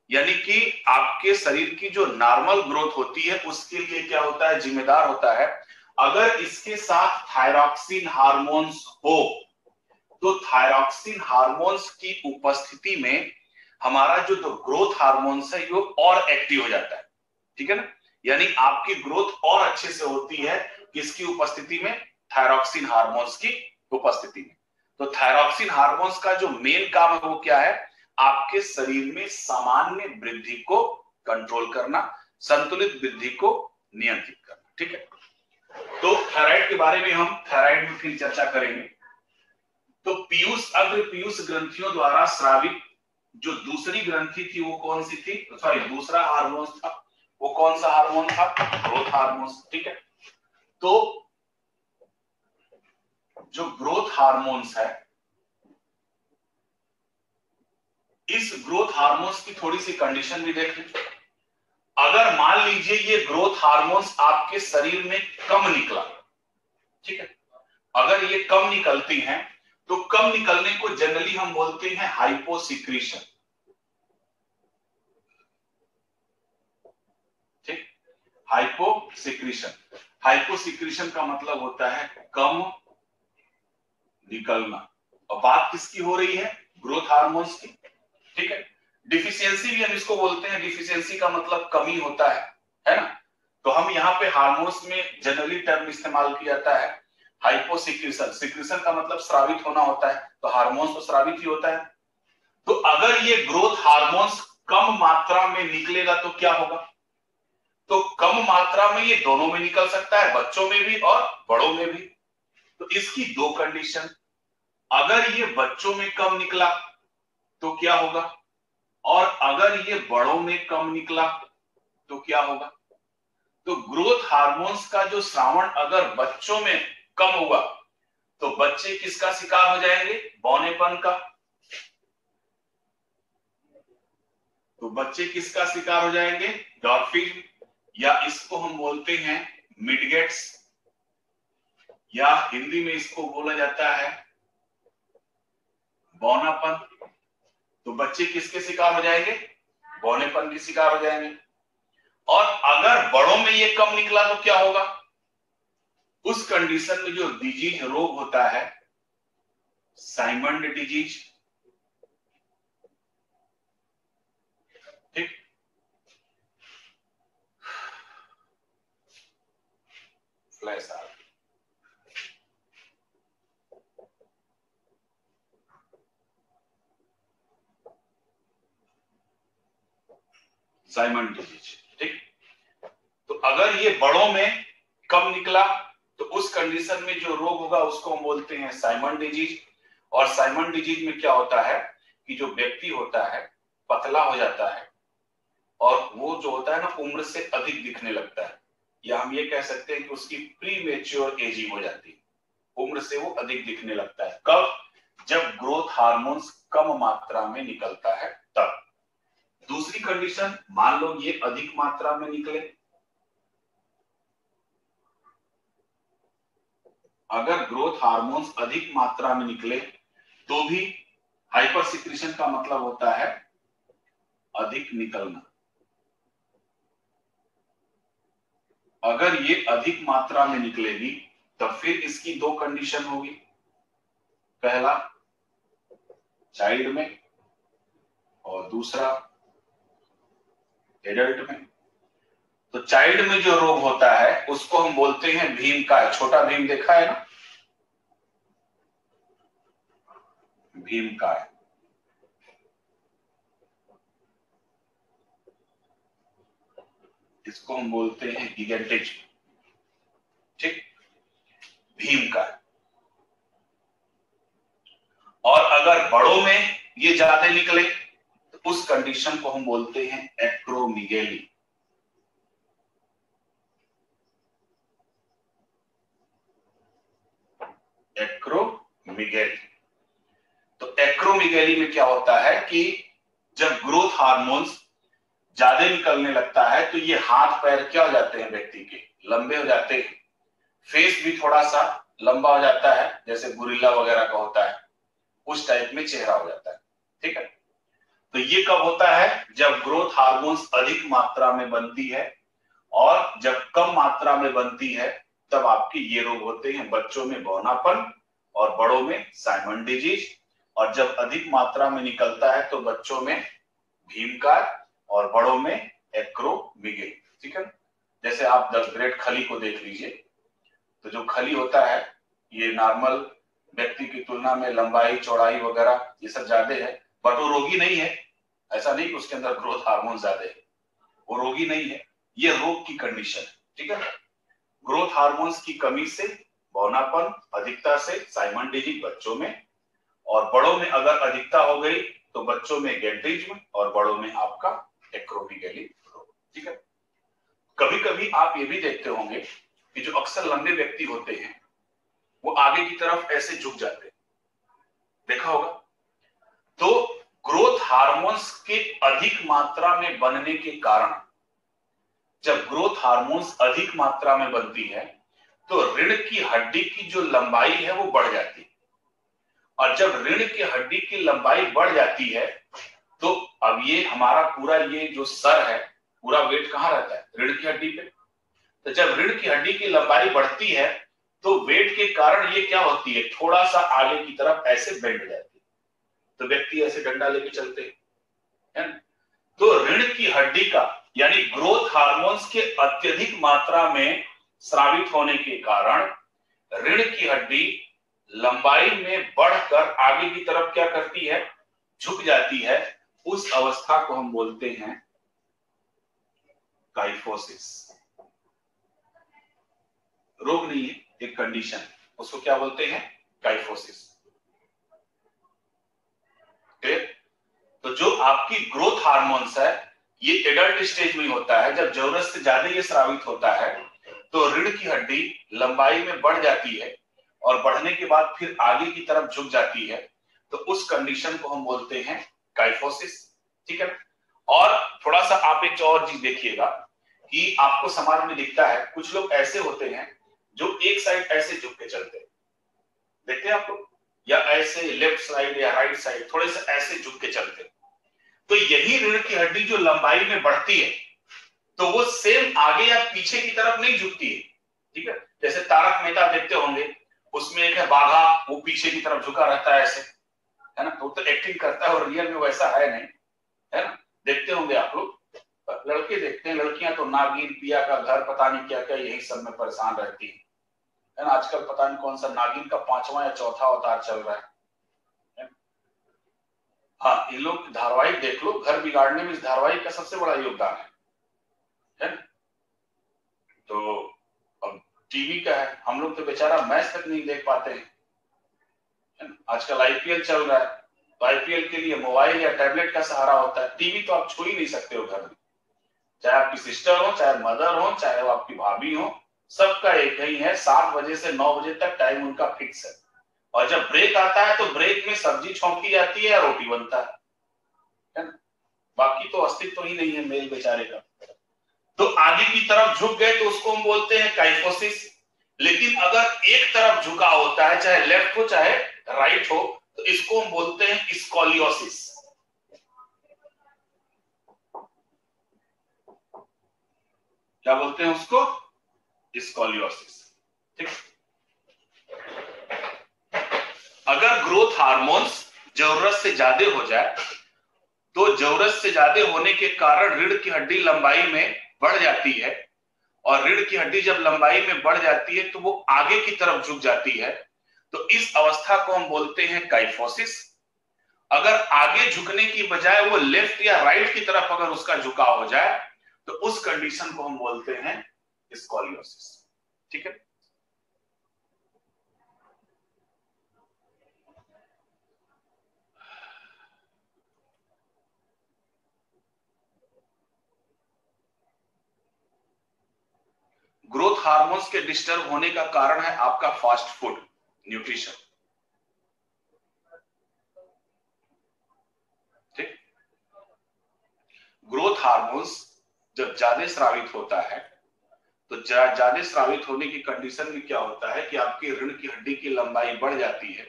यानी कि आपके शरीर की जो नॉर्मल ग्रोथ होती है उसके लिए क्या होता है, जिम्मेदार होता है। अगर इसके साथ थायरॉक्सिन हार्मोन्स हो तो थायरॉक्सिन हार्मोन्स की उपस्थिति में हमारा जो ग्रोथ हार्मोन्स है वो और एक्टिव हो जाता है, ठीक है ना। यानी आपकी ग्रोथ और अच्छे से होती है किसकी उपस्थिति में, थायरॉक्सिन हार्मोन्स की उपस्थिति में। तो थायरॉक्सिन हार्मोन्स का जो मेन काम है वो क्या है, आपके शरीर में सामान्य वृद्धि को कंट्रोल करना, संतुलित वृद्धि को नियंत्रित करना, ठीक है। तो थायराइड के बारे में हम थायराइड में फिर चर्चा करेंगे। तो पीयूष, अग्र पीयूष ग्रंथियों द्वारा स्रावित जो दूसरी ग्रंथि थी वो कौन सी थी, सॉरी दूसरा हार्मोन था, वो कौन सा हार्मोन था, ग्रोथ हार्मोन, ठीक है। तो जो ग्रोथ हार्मोन्स है, इस ग्रोथ हार्मोन्स की थोड़ी सी कंडीशन भी देख लीजिए। अगर मान लीजिए ये ग्रोथ हार्मोन्स आपके शरीर में कम निकला, ठीक है, अगर ये कम निकलती हैं तो कम निकलने को जनरली हम बोलते हैं हाइपोसिक्रीशन, ठीक। हाइपोसिक्रीशन, हाइपोसिक्रीशन का मतलब होता है कम निकलना। और बात किसकी हो रही है, ग्रोथ हार्मोन्स की, ठीक है। डिफिशियंसी भी हम इसको बोलते हैं, डिफिशियंसी का मतलब कमी होता है ना। तो हम यहाँ पे हार्मोन्स में जनरली टर्म इस्तेमाल किया जाता है हाइपोसिक्रीशन। सिक्रीशन का मतलब स्रावित होना होता है, तो हार्मोन्स तो स्रावित ही होता है। तो अगर ये ग्रोथ हार्मोन्स कम मात्रा में निकलेगा तो क्या होगा, तो कम मात्रा में ये दोनों में निकल सकता है, बच्चों में भी और बड़ों में भी। तो इसकी दो कंडीशन, अगर ये बच्चों में कम निकला तो क्या होगा, और अगर ये बड़ों में कम निकला तो क्या होगा। तो ग्रोथ हार्मोन्स का जो श्रावण अगर बच्चों में कम हुआ तो बच्चे किसका शिकार हो जाएंगे? बौनेपन का। तो बच्चे किसका शिकार हो जाएंगे? डॉर्फिन, या इसको हम बोलते हैं मिडगेट्स, या हिंदी में इसको बोला जाता है बौनापन। तो बच्चे किसके शिकार हो जाएंगे? बौनेपन के शिकार हो जाएंगे। और अगर बड़ों में ये कम निकला तो क्या होगा? उस कंडीशन में जो डिजीज रोग होता है, साइमंड डिजीज, ठीक, फ्लैश आ रहा, साइमंड डिजीज, ठीक। तो अगर ये बड़ों में कम निकला तो उस कंडीशन में जो रोग होगा उसको हम बोलते हैं साइमंड डिजीज। और साइमंड डिजीज में क्या होता है कि जो व्यक्ति होता है पतला हो जाता है, और वो जो होता है ना उम्र से अधिक दिखने लगता है, या हम ये कह सकते हैं कि उसकी प्री मैच्योर एजिंग हो जाती है, उम्र से वो अधिक दिखने लगता है। कब? जब ग्रोथ हार्मोन्स कम मात्रा में निकलता है तब। दूसरी कंडीशन, मान लो ये अधिक मात्रा में निकले, अगर ग्रोथ हार्मोन्स अधिक मात्रा में निकले तो भी हाइपर सिक्रीशन का मतलब होता है अधिक निकलना। अगर ये अधिक मात्रा में निकलेगी तब फिर इसकी दो कंडीशन होगी। पहला चाइल्ड में और दूसरा एडल्ट में। तो चाइल्ड में जो रोग होता है उसको हम बोलते हैं भीमकाय। छोटा भीम देखा है ना, भीमकाय। इसको हम बोलते हैं गिगेंटिज्म, ठीक, भीमकाय। और अगर बड़ों में ये ज्यादा निकले तो उस कंडीशन को हम बोलते हैं एक्रोमिगेली। एक्रोमिगेली। तो एक्रोमिगेली में क्या होता है कि जब ग्रोथ हार्मोन्स ज्यादा निकलने लगता है तो ये हाथ पैर क्या हो जाते हैं व्यक्ति के? लंबे हो जाते हैं। फेस भी थोड़ा सा लंबा हो जाता है, जैसे गुरिल्ला वगैरह का होता है, उस टाइप में चेहरा हो जाता है, ठीक है। तो ये कब होता है? जब ग्रोथ हार्मोन्स अधिक मात्रा में बनती है, और जब कम मात्रा में बनती है तब आपके ये रोग होते हैं। बच्चों में बौनापन और बड़ों में साइमंड डिजीज। और जब अधिक मात्रा में निकलता है तो बच्चों में भीमकाय और बड़ों में एक्रोमिगेली, ठीक है। जैसे आप 10 ग्रेड खली को देख लीजिए, तो जो खली होता है ये नॉर्मल व्यक्ति की तुलना में लंबाई चौड़ाई वगैरह ये सब ज्यादा है, बट वो रोगी नहीं है। ऐसा नहीं कि उसके अंदर ग्रोथ हार्मोन ज्यादा है, वो रोगी नहीं है, ये रोग की कंडीशन है, ठीक है। ग्रोथ हार्मोन्स की कमी से बौनापन, अधिकता से साइमंड डिजीज बच्चों में, और बड़ों में अगर अधिकता हो गई तो बच्चों में गेंटिज्म और बड़ों में आपका एक्रोमिगेली, ठीक है। कभी कभी आप ये भी देखते होंगे कि जो अक्सर लंबे व्यक्ति होते हैं वो आगे की तरफ ऐसे झुक जाते हैं, देखा होगा। तो ग्रोथ हार्मोन्स के अधिक मात्रा में बनने के कारण, जब ग्रोथ हार्मोन्स अधिक मात्रा में बनती है तो रीढ़ की हड्डी की जो लंबाई है वो बढ़ जाती है। और जब रीढ़ की हड्डी की लंबाई बढ़ जाती है तो अब ये हमारा पूरा ये जो सर है पूरा वेट कहाँ रहता है? रीढ़ की हड्डी पे। तो जब रीढ़ की हड्डी की लंबाई बढ़ती है तो वेट के कारण ये क्या होती है? थोड़ा सा आगे की तरफ ऐसे बेंड जाती है, तो व्यक्ति ऐसे डंडा लेके चलते हैं। तो रीढ़ की हड्डी का यानी ग्रोथ हार्मोन्स के अत्यधिक मात्रा में स्रावित होने के कारण रीढ़ की हड्डी लंबाई में बढ़कर आगे की तरफ क्या करती है? झुक जाती है। उस अवस्था को हम बोलते हैं काइफोसिस। रोग नहीं है, एक कंडीशन, उसको क्या बोलते हैं? काइफोसिस। तो जो आपकी ग्रोथ हार्मोन्स है ये एडल्ट स्टेज में होता है, जब जरूरत से ज्यादा ये स्रावित होता है तो रीढ़ की हड्डी लंबाई में बढ़ जाती है और बढ़ने के बाद फिर आगे की तरफ झुक जाती है, तो उस कंडीशन को हम बोलते हैं काइफोसिस। ठीक है। और थोड़ा सा आप एक और चीज देखिएगा कि आपको समाज में दिखता है कुछ लोग ऐसे होते हैं जो एक साइड ऐसे झुक के चलते हैं, देखते हैं आप लोग, या ऐसे लेफ्ट साइड या राइट साइड थोड़े से ऐसे झुक के चलते हैं। तो यही रीढ़ की हड्डी जो लंबाई में बढ़ती है तो वो सेम आगे या पीछे की तरफ नहीं झुकती है। ठीक है। जैसे तारक मेहता देखते होंगे, उसमें एक है बाघा, वो पीछे की तरफ झुका रहता है ऐसे, है ना, तो एक्टिंग करता है और रियल में वैसा है नहीं, है ना, देखते होंगे आप लोग। लड़के देखते हैं, लड़कियां तो नागिन, पिया का घर, पता नहीं क्या क्या यही सब में परेशान रहती है ना। आजकल पता नहीं कौन सा नागिन का 5वां या चौथा अवतार चल रहा है। हाँ, ये लोग धारावाहिक देख लो, घर बिगाड़ने में इस धारावाहिक का सबसे बड़ा योगदान है ना। तो अब टीवी का है, हम लोग तो बेचारा मैच तक नहीं देख पाते हैं। आजकल आईपीएल चल रहा है, तो आईपीएल के लिए मोबाइल या टैबलेट का सहारा होता है। टीवी तो आप छू ही नहीं सकते हो घर में, चाहे आपकी सिस्टर हो, चाहे मदर हो, चाहे वो आपकी भाभी हो, सबका एक ही है, 7 बजे से 9 बजे तक टाइम उनका फिक्स है। और जब ब्रेक आता है तो ब्रेक में सब्जी छौंकी जाती है या रोटी बनता है ना। बाकी तो अस्तित्व तो ही नहीं है मेल बेचारे का। तो आगे की तरफ झुक गए तो उसको हम बोलते हैं काइफोसिस। लेकिन अगर एक तरफ झुका होता है, चाहे लेफ्ट हो चाहे राइट हो, तो इसको हम बोलते हैं स्कोलियोसिस। क्या बोलते हैं उसको? स्कोलियोसिस। ठीक। अगर ग्रोथ हार्मोन्स जरूरत से ज्यादा हो जाए तो जरूरत से ज्यादा होने के कारण रीढ़ की हड्डी लंबाई में बढ़ जाती है, और रीढ़ की हड्डी जब लंबाई में बढ़ जाती है तो वो आगे की तरफ झुक जाती है, तो इस अवस्था को हम बोलते हैं काइफोसिस। अगर आगे झुकने की बजाय वो लेफ्ट या राइट की तरफ अगर उसका झुकाव हो जाए तो उस कंडीशन को हम बोलते हैं स्कोलियोसिस। ठीक है। ग्रोथ हार्मोन्स के डिस्टर्ब होने का कारण है आपका फास्ट फूड, न्यूट्रिशन। ठीक। ग्रोथ हार्मोन्स जब ज्यादा स्रावित होता है तो ज्यादा स्रावित होने की कंडीशन में क्या होता है कि आपकी रीढ़ की हड्डी की लंबाई बढ़ जाती है,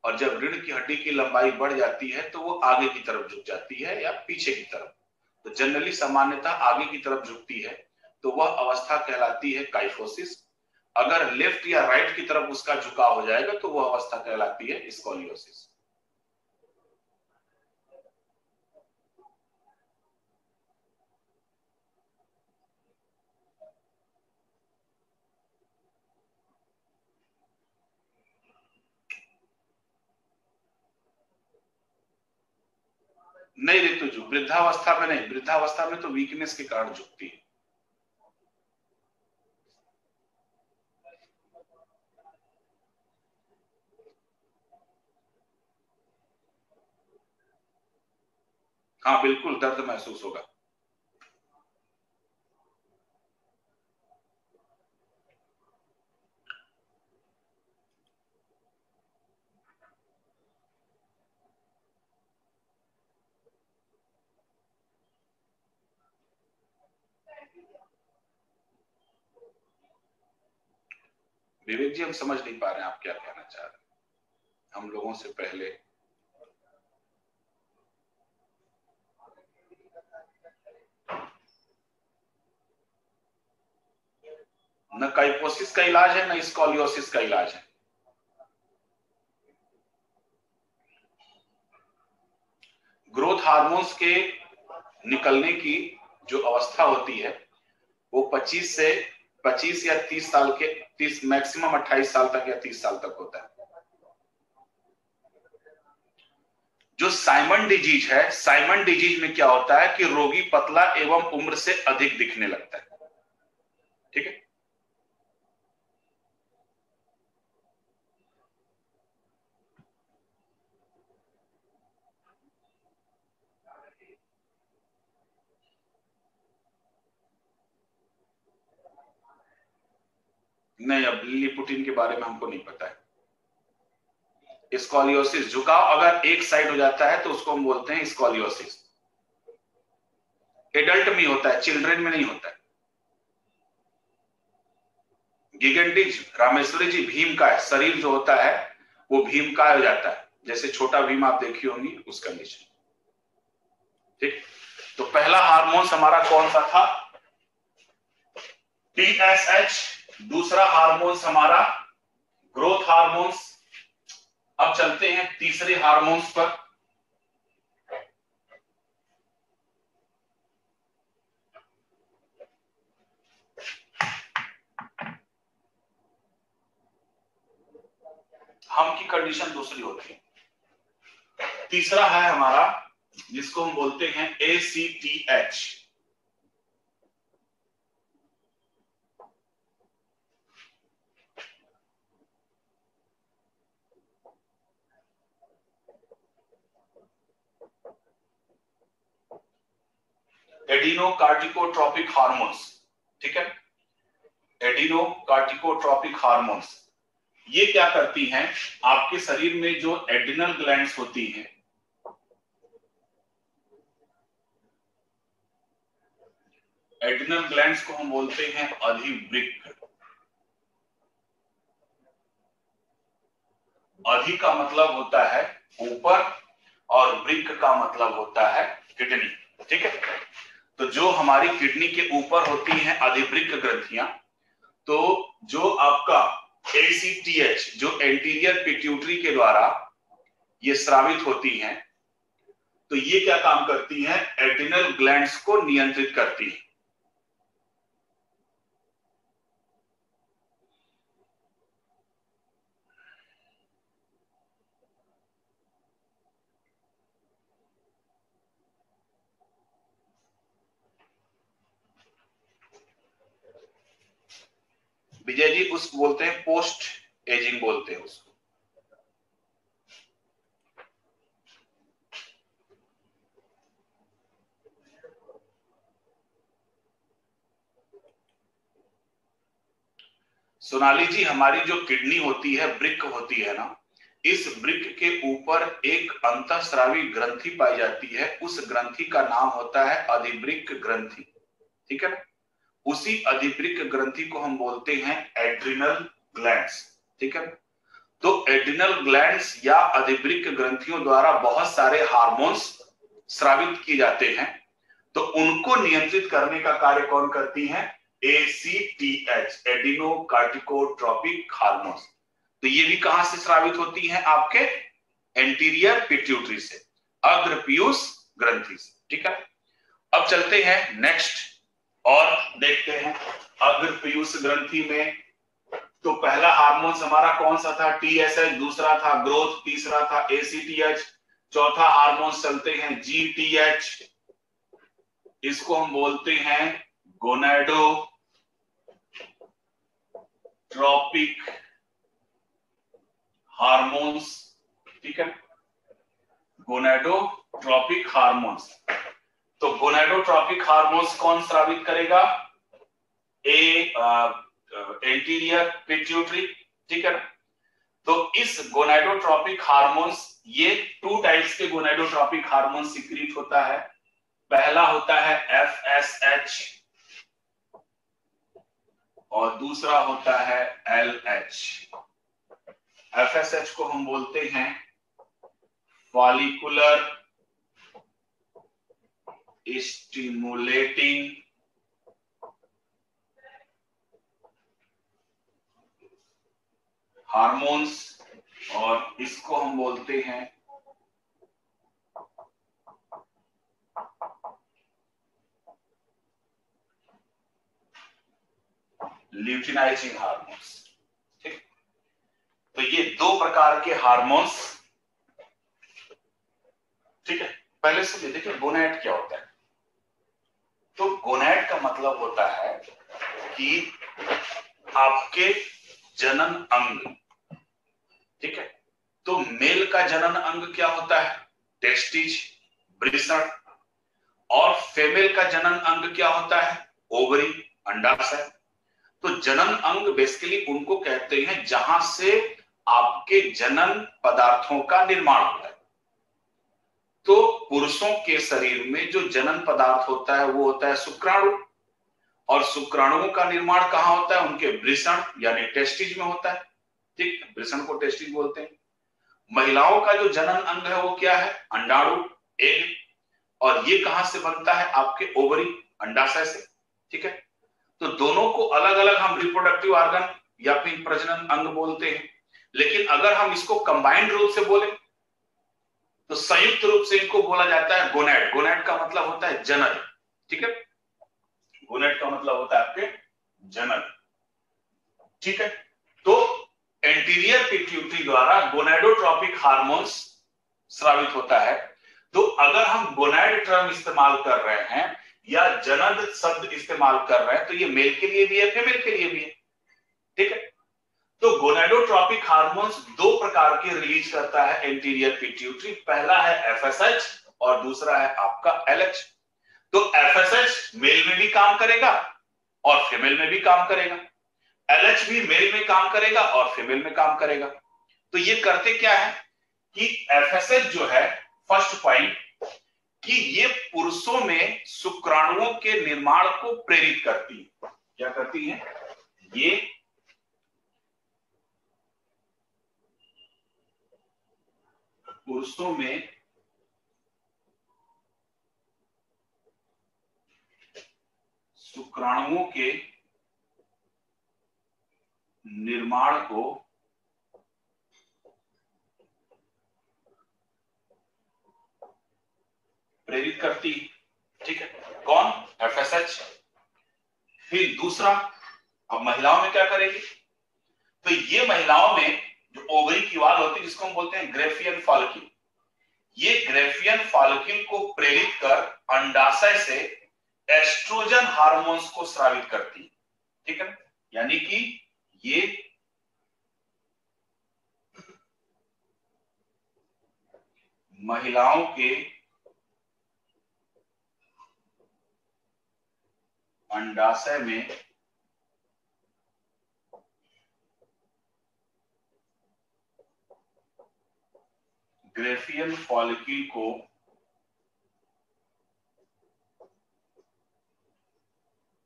और जब रीढ़ की हड्डी की लंबाई बढ़ जाती है तो वो आगे की तरफ झुक जाती है या पीछे की तरफ। तो जनरली सामान्यतः आगे की तरफ झुकती है, तो वह अवस्था कहलाती है काइफोसिस। अगर लेफ्ट या राइट की तरफ उसका झुकाव हो जाएगा तो वह अवस्था कहलाती है स्कोलियोसिस। नहीं ऋतु जी, वृद्धावस्था में नहीं, वृद्धावस्था में तो वीकनेस के कारण झुकती है। हाँ बिल्कुल, दर्द महसूस होगा। विवेक जी, हम समझ नहीं पा रहे हैं आप क्या कहना चाह रहे हैं, हम लोगों से पहले। न काइपोसिस का इलाज है, न स्कोलियोसिस का इलाज है। ग्रोथ हार्मोन्स के निकलने की जो अवस्था होती है वो 25 या 30 साल के, 30 मैक्सिमम 28 साल तक या 30 साल तक होता है। जो साइमन डिजीज है, साइमन डिजीज में क्या होता है कि रोगी पतला एवं उम्र से अधिक दिखने लगता है। ठीक है। नहीं, अब लिलीपुटिन के बारे में हमको नहीं पता है। स्कॉलियोसिस, झुकाव अगर एक साइड हो जाता है तो उसको हम बोलते हैं स्कॉलियोसिस। एडल्ट में होता है, चिल्ड्रन में नहीं होता है। गिगेंटिज, रामेश्वरी जी, भीम का है, शरीर जो होता है वो भीम का हो जाता है, जैसे छोटा भीम आप देखी होंगी उस कंडीशन। ठीक, तो पहला हार्मोन्स हमारा कौन सा था? TSH। दूसरा हार्मोन्स हमारा ग्रोथ हार्मोन्स। अब चलते हैं तीसरे हार्मोन्स पर। हम की कंडीशन दूसरी होती है। तीसरा है हमारा जिसको हम बोलते हैं ACTH। Adrenocorticotropic hormones. ठीक है, एडिनोकार्टिकोट्रोपिक हार्मोन्स ये क्या करती हैं? आपके शरीर में जो एड्रिनल ग्लैंड्स होती हैं, एड्रिनल ग्लैंड्स को हम बोलते हैं अधिवृक्क। अधि का मतलब होता है ऊपर और वृक्क का मतलब होता है किडनी। ठीक है, तो जो हमारी किडनी के ऊपर होती हैं अधिवृक्क ग्रंथियां, तो जो आपका ACTH जो एंटीरियर पिट्यूटरी के द्वारा ये स्रावित होती हैं, तो ये क्या काम करती हैं? एड्रिनल ग्लैंड्स को नियंत्रित करती हैं। विजय जी उस बोलते हैं पोस्ट एजिंग बोलते हैं उसको। सोनाली जी, हमारी जो किडनी होती है, वृक्क होती है ना, इस वृक्क के ऊपर एक अंतःस्रावी ग्रंथि पाई जाती है। उस ग्रंथि का नाम होता है अधिवृक्क ग्रंथि। ठीक है ना, उसी अधिवृक्क ग्रंथि को हम बोलते हैं एड्रिनल ग्लैंड्स। ठीक है, तो एड्रिनल ग्लैंड्स या अधिवृक्क ग्रंथियों द्वारा बहुत सारे हार्मोन्स स्रावित किए जाते हैं, तो उनको नियंत्रित करने का कार्य कौन करती हैं? ACTH, adrenocorticotropic hormones. तो ये भी कहां से स्रावित होती हैं? आपके एंटीरियर पिट्यूटरी से, अग्र पीयूष ग्रंथि से। ठीक है, अब चलते हैं नेक्स्ट और देखते हैं अग्र पीयूष ग्रंथि में। तो पहला हार्मोन हमारा कौन सा था? TSH। दूसरा था ग्रोथ, तीसरा था ACTH, चौथा हार्मोन चलते हैं GTH। इसको हम बोलते हैं गोनाडोट्रोपिक हार्मोन्स। ठीक है, गोनाडोट्रोपिक हार्मोन्स। तो गोनाडोट्रोपिक हार्मोन्स कौन स्रावित करेगा? Anterior pituitary. ठीक है, तो इस गोनाडोट्रोपिक हार्मोन्स, ये 2 टाइप्स के गोनाडोट्रोपिक हार्मोन सिक्रीट होता है। पहला होता है FSH और दूसरा होता है LH। FSH को हम बोलते हैं फॉलिकुलर स्टिमुलेटिंग हार्मोन्स और इसको हम बोलते हैं ल्यूटिनाइजिंग हार्मोन्स। ठीक, तो ये 2 प्रकार के हार्मोन्स। ठीक है, पहले से देखिए गोनैड क्या होता है। तो गोनैड का मतलब होता है कि आपके जनन अंग। ठीक है, तो मेल का जनन अंग क्या होता है? टेस्टिज, वृषण। और फीमेल का जनन अंग क्या होता है? ओवरी, अंडाशय। तो जनन अंग बेसिकली उनको कहते हैं जहां से आपके जनन पदार्थों का निर्माण होता है। तो पुरुषों के शरीर में जो जनन पदार्थ होता है वो होता है शुक्राणु, और शुक्राणुओं का निर्माण कहाँ होता है? उनके वृषण यानी टेस्टिज में होता है। ठीक, वृषण को टेस्टिज बोलते हैं। महिलाओं का जो जनन अंग है वो क्या है? अंडाणु, एग, और ये कहां से बनता है? आपके ओवरी, अंडाशय से। ठीक है, तो दोनों को अलग अलग हम रिप्रोडक्टिव ऑर्गन या फिर प्रजनन अंग बोलते हैं। लेकिन अगर हम इसको कंबाइंड रूप से बोले तो संयुक्त रूप से इनको बोला जाता है गोनैड। गोनैड का मतलब होता है जनन। ठीक है, गोनैड का मतलब होता है आपके जनन। ठीक है, तो एंटीरियर पिट्यूटरी द्वारा गोनैडोट्रोपिक हार्मोन्स स्रावित होता है। तो अगर हम गोनैड टर्म इस्तेमाल कर रहे हैं या जनन शब्द इस्तेमाल कर रहे हैं तो ये मेल के लिए भी है, फीमेल के लिए भी है। ठीक है, तो गोनैडोट्रोपिक हार्मोन्स दो प्रकार के रिलीज करता है एंटीरियर पिट्यूटरी। पहला है एफएसएच और दूसरा है आपका एलएच। तो एफएसएच मेल में भी काम करेगा और फीमेल में भी काम करेगा, एलएच भी मेल में काम करेगा और फीमेल में काम करेगा। तो ये करते क्या है कि एफएसएच जो है, फर्स्ट पॉइंट, कि ये पुरुषों में शुक्राणुओं के निर्माण को प्रेरित करती है। क्या करती है? ये पुरुषों में शुक्राणुओं के निर्माण को प्रेरित करती है। ठीक है, कौन? एफएसएच। फिर दूसरा, अब महिलाओं में क्या करेगी? तो ये महिलाओं में जो ओवरी की वाल होती है जिसको हम बोलते हैं ग्रेफियन फॉलिक्यूल, ये ग्रेफियन फॉलिक्यूल को प्रेरित कर अंडाशय से एस्ट्रोजन हार्मोन्स को स्रावित करती है। ठीक है, यानी कि ये महिलाओं के अंडाशय में ग्रेफियन फॉलिक्यूल को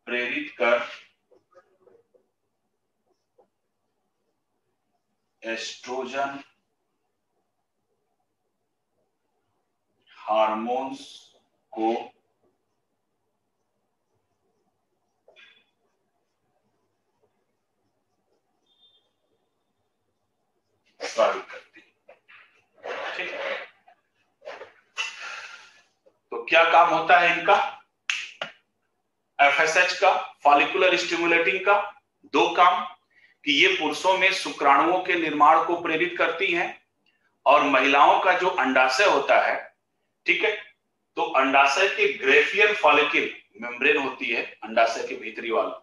प्रेरित कर एस्ट्रोजन हार्मोन्स को स्रावित करती है। ठीक है, तो क्या काम होता है इनका? एफएसएच का, फॉलिकुलर स्टिमुलेटिंग का, दो काम, कि ये पुरुषों में शुक्राणुओं के निर्माण को प्रेरित करती हैं, और महिलाओं का जो अंडाशय होता है, ठीक है, तो अंडाशय के ग्रेफियन फॉलिक्यूल मेम्ब्रेन होती है अंडाशय के भीतरी वाला,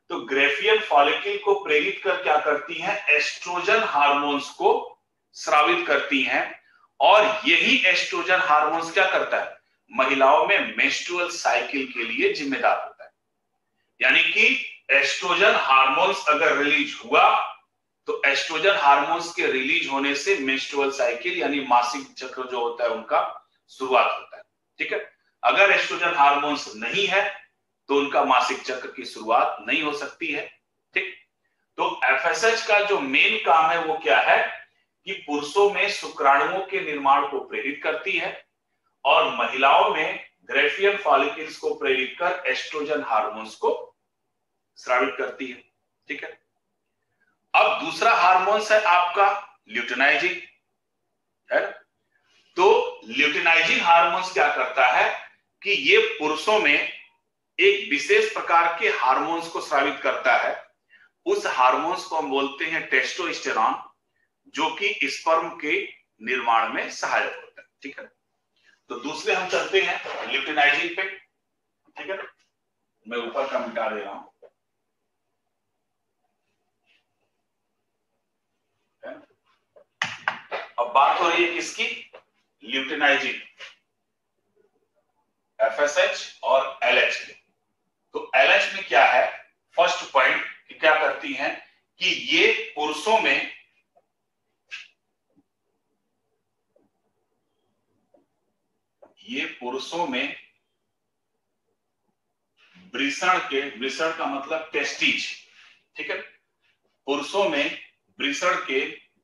तो ग्रेफियन फॉलिक्यूल को प्रेरित कर क्या करती हैं? एस्ट्रोजन हार्मोन्स को स्रावित करती हैं। और यही एस्ट्रोजन हार्मोन्स क्या करता है? महिलाओं में मेंस्ट्रुअल साइकिल के लिए जिम्मेदार होता है। यानी कि एस्ट्रोजन हार्मोन्स अगर रिलीज हुआ तो एस्ट्रोजन हार्मोन्स के रिलीज होने से मेंस्ट्रुअल साइकिल यानी मासिक चक्र जो होता है उनका शुरुआत होता है। ठीक है, अगर एस्ट्रोजन हार्मोन्स नहीं है तो उनका मासिक चक्र की शुरुआत नहीं हो सकती है। ठीक, तो एफएसएच का जो मेन काम है वो क्या है कि पुरुषों में शुक्राणुओं के निर्माण को प्रेरित करती है और महिलाओं में ग्रेफियन फॉलिकल्स को प्रेरित कर एस्ट्रोजन हार्मोन्स को स्रावित करती है। ठीक है, अब दूसरा हार्मोन्स है आपका ल्यूटिनाइजिंग, है। तो ल्यूटिनाइजिंग हार्मोन्स क्या करता है कि ये पुरुषों में एक विशेष प्रकार के हार्मोन्स को स्रावित करता है। उस हार्मोन्स को हम बोलते हैं टेस्टोस्टेरॉन, जो कि स्पर्म के निर्माण में सहायक होता है। ठीक है, तो दूसरे हम चलते हैं ल्यूटिनाइजिंग पे। ठीक है, मैं ऊपर का मिटा दे रहा हूं। अब बात हो रही है किसकी? ल्यूटिनाइजिंग, एफएसएच और एलएच की। तो एलएच में क्या है? फर्स्ट पॉइंट कि क्या करती हैं कि ये पुरुषों में ये पुरुषों में वृषण का मतलब टेस्टिज, ठीक है। पुरुषों में वृषण के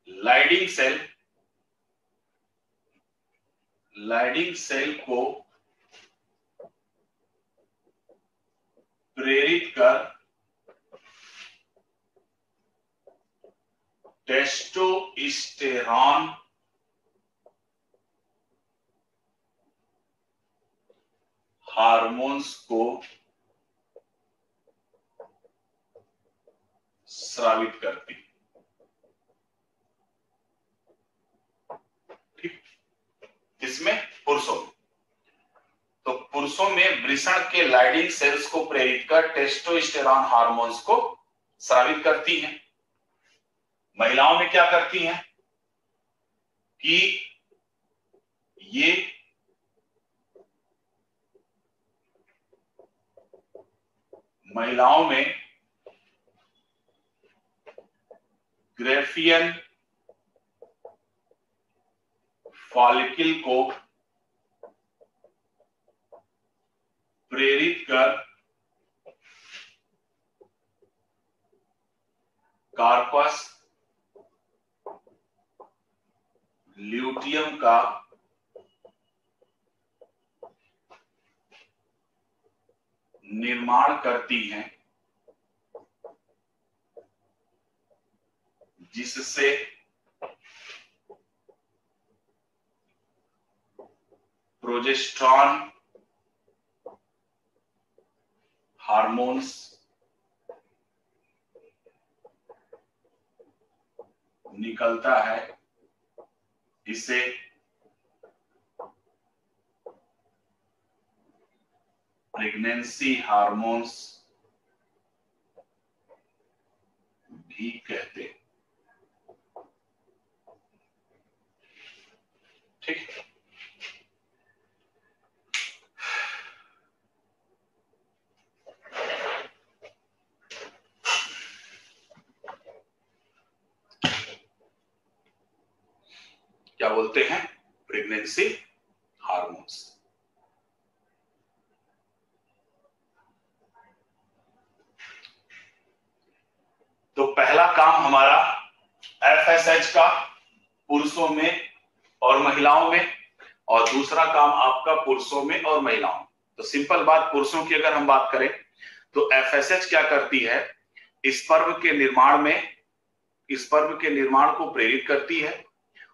लाइडिंग सेल को प्रेरित कर टेस्टोस्टेरॉन हार्मोन्स को स्रावित करती। ठीक, इसमें पुरुषों में, तो पुरुषों में वृषण के लाइडिंग सेल्स को प्रेरित कर टेस्टोस्टेरॉन हार्मोन्स को स्रावित करती हैं। महिलाओं में क्या करती हैं कि ये महिलाओं में ग्रेफियन फॉलिकल को प्रेरित कर कार्पस ल्यूटियम का निर्माण करती हैं, जिससे प्रोजेस्टेरॉन हार्मोन्स निकलता है। इसे प्रेगनेंसी हार्मोन्स भी कहते हैं। ठीक, क्या बोलते हैं? Pregnancy hormones. तो पहला काम हमारा एफएसएच का पुरुषों में और महिलाओं में, और दूसरा काम आपका पुरुषों में और महिलाओं में। तो सिंपल बात, पुरुषों की अगर हम बात करें तो एफएसएच क्या करती है? स्पर्म के निर्माण को प्रेरित करती है,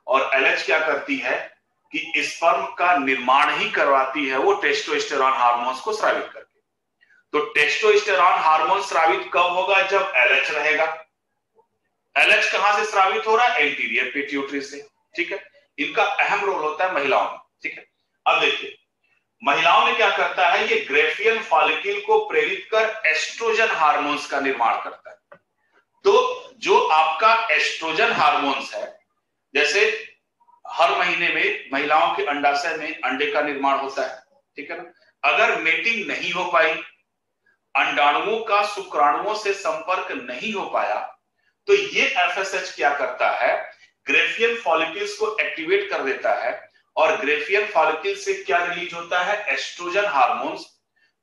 और एलएच क्या करती है कि स्पर्म का निर्माण ही करवाती है वो टेस्टोस्टेरॉन हार्मोन्स को स्रावित करके। तो टेस्टोस्टेरॉन हार्मोन स्रावित कब होगा? जब एलएच रहेगा। एलएच कहां से स्रावित हो रहा है? एंटीरियर पिट्यूटरी से। ठीक है, इनका अहम रोल होता है महिलाओं में। ठीक है, अब देखिए महिलाओं में क्या करता है, ये ग्रेफियन फॉलिकल को प्रेरित कर एस्ट्रोजन हार्मोन्स का निर्माण करता है। तो जो आपका एस्ट्रोजन हार्मोन्स है, जैसे हर महीने में महिलाओं के अंडाशय में अंडे का निर्माण होता है, ठीक है ना। अगर मेटिंग नहीं हो पाई, अंडाणुओं का शुक्राणुओं से संपर्क नहीं हो पाया, तो ये एफएसएच क्या करता है? ग्रेफियन फॉलिकल्स को एक्टिवेट कर देता है, और ग्रेफियन फॉलिकल से क्या रिलीज होता है? Estrogen hormones.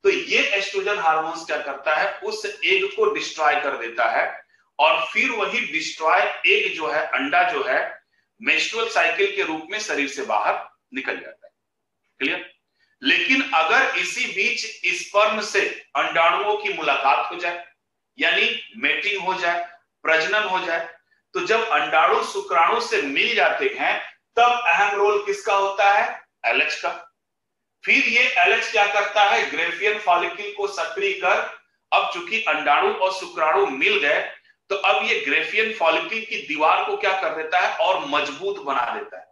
तो ये एस्ट्रोजन हार्मोन्स क्या करता है? उस एग को डिस्ट्रॉय कर देता है, और फिर वही डिस्ट्रॉय एग जो है, अंडा जो है, मेंस्ट्रुअल साइकिल के रूप में शरीर से बाहर निकल जाता है। क्लियर? लेकिन अगर इसी बीच स्पर्म से अंडाणुओं की मुलाकात हो जाए, यानी मेटिंग हो जाए, प्रजनन हो जाए, तो जब अंडाणु शुक्राणु से मिल जाते हैं, तब अहम रोल किसका होता है? एलएच का। फिर ये एलएच क्या करता है? ग्रेफियन फॉलिकल को सक्रिय कर, अब चूंकि अंडाणु और शुक्राणु मिल गए, तो अब ये ग्रेफियन फॉलिकल की दीवार को क्या कर देता है? और मजबूत बना देता है,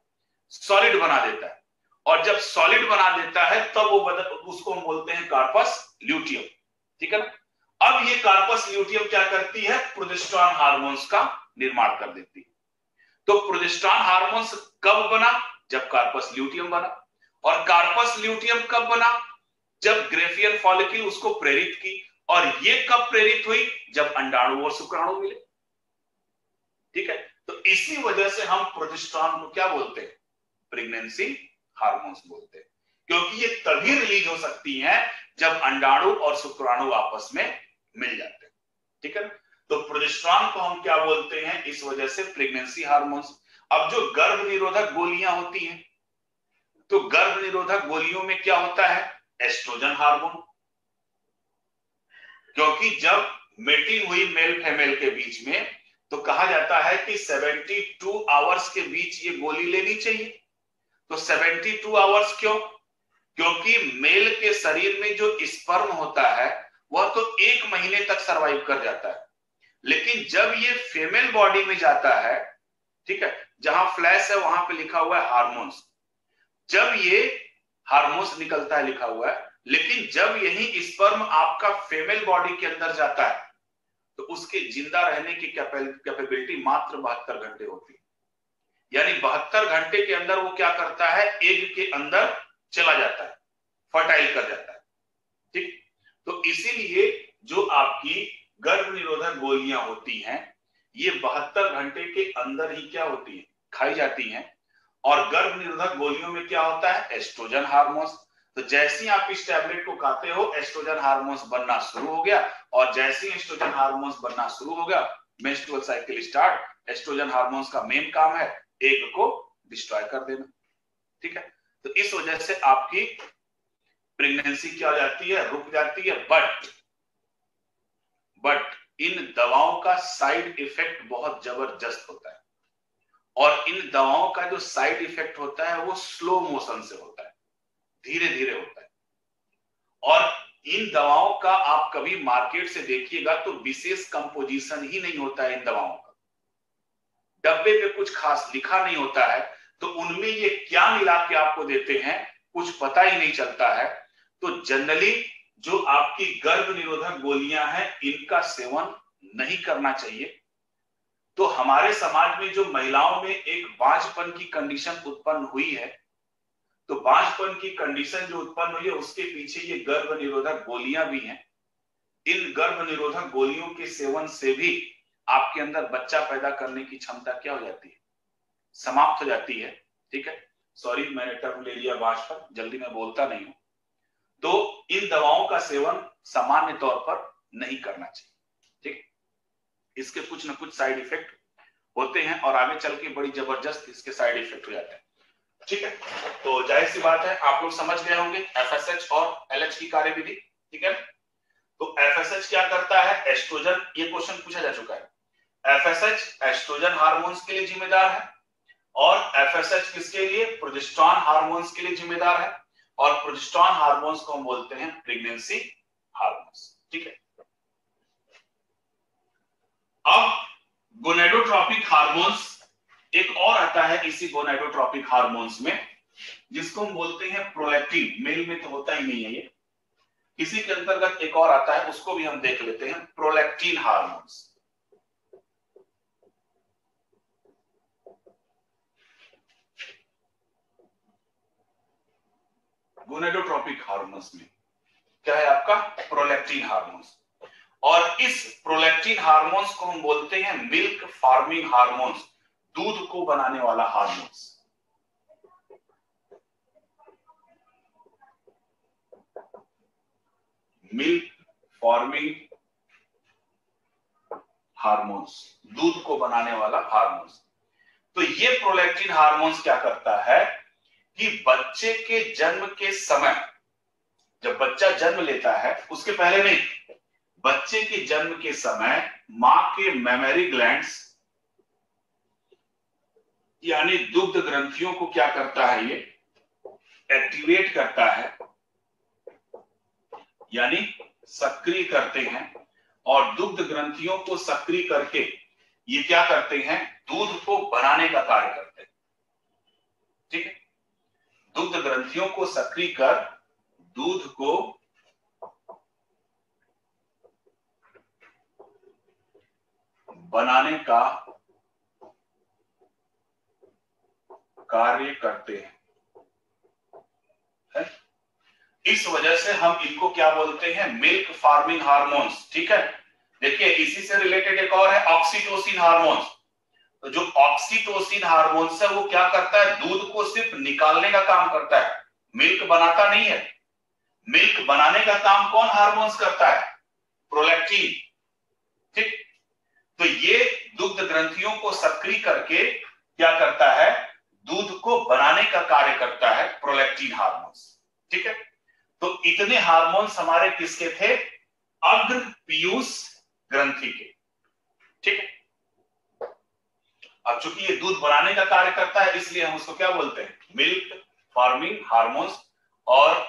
सॉलिड बना देता है। और जब सॉलिड बना देता है, तब वो उसको हम बोलते हैं कार्पस ल्यूटियम। ठीक है ना। अब ये कार्पस ल्यूटियम क्या करती है? प्रोजेस्टेरॉन हार्मोन्स का निर्माण कर देती है। तो प्रोजेस्टेरॉन हार्मोन्स कब बना? जब कार्पस ल्यूटियम बना। और कार्पस ल्यूटियम कब बना? जब ग्रेफियन फॉलिकल उसको प्रेरित की। और ये कब प्रेरित हुई? जब अंडाणु और शुक्राणु मिले। ठीक है, तो इसी वजह से हम प्रोजेस्टेरॉन को क्या बोलते हैं? प्रेगनेंसी हार्मोन्स बोलते हैं। क्योंकि ये तभी रिलीज हो सकती हैं जब अंडाणु और शुक्राणु आपस में मिल जाते हैं। ठीक है, तो प्रोजेस्टेरॉन को हम क्या बोलते हैं, इस वजह से प्रेगनेंसी हार्मोन्स। अब जो गर्भ निरोधक गोलियां होती हैं, तो गर्भ निरोधक गोलियों में क्या होता है, एस्ट्रोजन हार्मोन। क्योंकि जब मेटिंग हुई मेल फीमेल के बीच में, तो कहा जाता है कि 72 आवर्स के बीच ये गोली लेनी चाहिए। तो 72 आवर्स क्यों? क्योंकि मेल के शरीर में जो स्पर्म होता है वह तो 1 महीने तक सरवाइव कर जाता है, लेकिन जब ये फीमेल बॉडी में जाता है, ठीक है, जहां फ्लैश है वहां पे लिखा हुआ है हार्मोन्स, जब ये हार्मोन्स निकलता है लिखा हुआ है, लेकिन जब यही स्पर्म आपका फीमेल बॉडी के अंदर जाता है तो उसके जिंदा रहने की कैपेबिलिटी मात्र 72 घंटे होती है। यानी 72 घंटे के अंदर वो क्या करता है, एग के अंदर चला जाता है, फर्टाइल कर जाता है। ठीक, तो इसीलिए जो आपकी गर्भ निरोधक गोलियां होती हैं ये 72 घंटे के अंदर ही क्या होती है, खाई जाती हैं। और गर्भ निरोधक गोलियों में क्या होता है, एस्ट्रोजन हार्मोन्स। तो जैसे ही आप इस टैबलेट को खाते हो एस्ट्रोजन हार्मोन्स बनना शुरू हो गया, और जैसे ही एस्ट्रोजन हार्मोन्स बनना शुरू हो गया, menstrual cycle start. Estrogen hormones का मेन काम है एग को डिस्ट्रॉय कर देना। ठीक है, तो इस वजह से आपकी प्रेगनेंसी क्या हो जाती है, रुक जाती है। बट इन दवाओं का साइड इफेक्ट बहुत जबरदस्त होता है, और इन दवाओं का जो साइड इफेक्ट होता है वो स्लो मोशन से होता है, धीरे धीरे होता है। और इन दवाओं का आप कभी मार्केट से देखिएगा तो विशेष कंपोजिशन ही नहीं होता है इन दवाओं का, डब्बे पे कुछ खास लिखा नहीं होता है, तो उनमें ये क्या मिला के आपको देते हैं कुछ पता ही नहीं चलता है। तो जनरली जो आपकी गर्भ निरोधक गोलियां हैं इनका सेवन नहीं करना चाहिए। तो हमारे समाज में जो महिलाओं में एक बांझपन की कंडीशन उत्पन्न हुई है, तो बांझपन की कंडीशन जो उत्पन्न हुई है उसके पीछे ये गर्भ निरोधक गोलियां भी हैं। इन गर्भ निरोधक गोलियों के सेवन से भी आपके अंदर बच्चा पैदा करने की क्षमता क्या हो जाती है, समाप्त हो जाती है। ठीक है, सॉरी मैंने टर्म ले लिया बांझपन, जल्दी मैं बोलता नहीं हूं। तो इन दवाओं का सेवन सामान्य तौर पर नहीं करना चाहिए। ठीक, इसके कुछ ना कुछ साइड इफेक्ट होते हैं और आगे चल के बड़ी जबरदस्त इसके साइड इफेक्ट हो जाते हैं। ठीक है, तो जाहिर सी बात है आप लोग समझ गए होंगे एफएसएच और एलएच की कार्यविधि। ठीक है, तो एफएसएच क्या करता है, एस्ट्रोजन, ये क्वेश्चन पूछा जा चुका है। एफएसएच एस्ट्रोजन हार्मोन्स के लिए जिम्मेदार है, और एफएसएच किसके लिए, प्रोजेस्टेरॉन हार्मोन्स के लिए जिम्मेदार है, और प्रोजेस्टेरॉन हार्मोन्स को हम बोलते हैं प्रेगनेंसी हार्मोन्स। ठीक है, अब गोनेडोट्रोपिक हार्मोन्स एक और आता है इसी गोनेडोट्रोपिक हार्मोन्स में, जिसको हम बोलते हैं प्रोलैक्टिन। मेल में तो होता ही नहीं है ये, इसी के अंतर्गत एक और आता है, उसको भी हम देख लेते हैं, प्रोलैक्टिन हार्मोन्स। गोनेडोट्रोपिक हार्मोन्स में क्या है आपका, प्रोलैक्टिन हार्मोन्स। और इस प्रोलैक्टिन हार्मोन्स को हम बोलते हैं मिल्क फार्मिंग हार्मोन्स, दूध को बनाने वाला हार्मोन्स। मिल्क फार्मिंग हार्मोन्स, दूध को बनाने वाला हार्मोन्स। तो ये प्रोलैक्टिन हार्मोन्स क्या करता है कि बच्चे के जन्म के समय, जब बच्चा जन्म लेता है उसके पहले नहीं, बच्चे के जन्म के समय मां के मेमोरी ग्लैंड्स यानी दुग्ध ग्रंथियों को क्या करता है, ये एक्टिवेट करता है, यानी सक्रिय करते हैं। और दुग्ध ग्रंथियों को सक्रिय करके ये क्या करते हैं, दूध को बनाने का कार्य करते हैं। ठीक है, दुग्ध ग्रंथियों को सक्रिय कर दूध को बनाने का कार्य करते हैं। इस वजह से हम इनको क्या बोलते हैं, मिल्क फार्मिंग हार्मोन्स। ठीक है, देखिए इसी से रिलेटेड एक और है ऑक्सीटोसिन हार्मोन्स। तो जो ऑक्सीटोसिन हार्मोन्स है वो क्या करता है, दूध को सिर्फ निकालने का काम करता है, मिल्क बनाता नहीं है। मिल्क बनाने का काम कौन हार्मोन्स करता है? प्रोलैक्टिन। ठीक, तो ये दुग्ध ग्रंथियों को सक्रिय करके क्या करता है? दूध को बनाने का कार्य करता है प्रोलैक्टिन हार्मोन्स। ठीक है, तो इतने हार्मोन्स हमारे किसके थे? अग्र पीयूष ग्रंथि के। ठीक है, अब चूंकि ये दूध बनाने का कार्य करता है इसलिए हम उसको क्या बोलते हैं? Milk forming hormones. और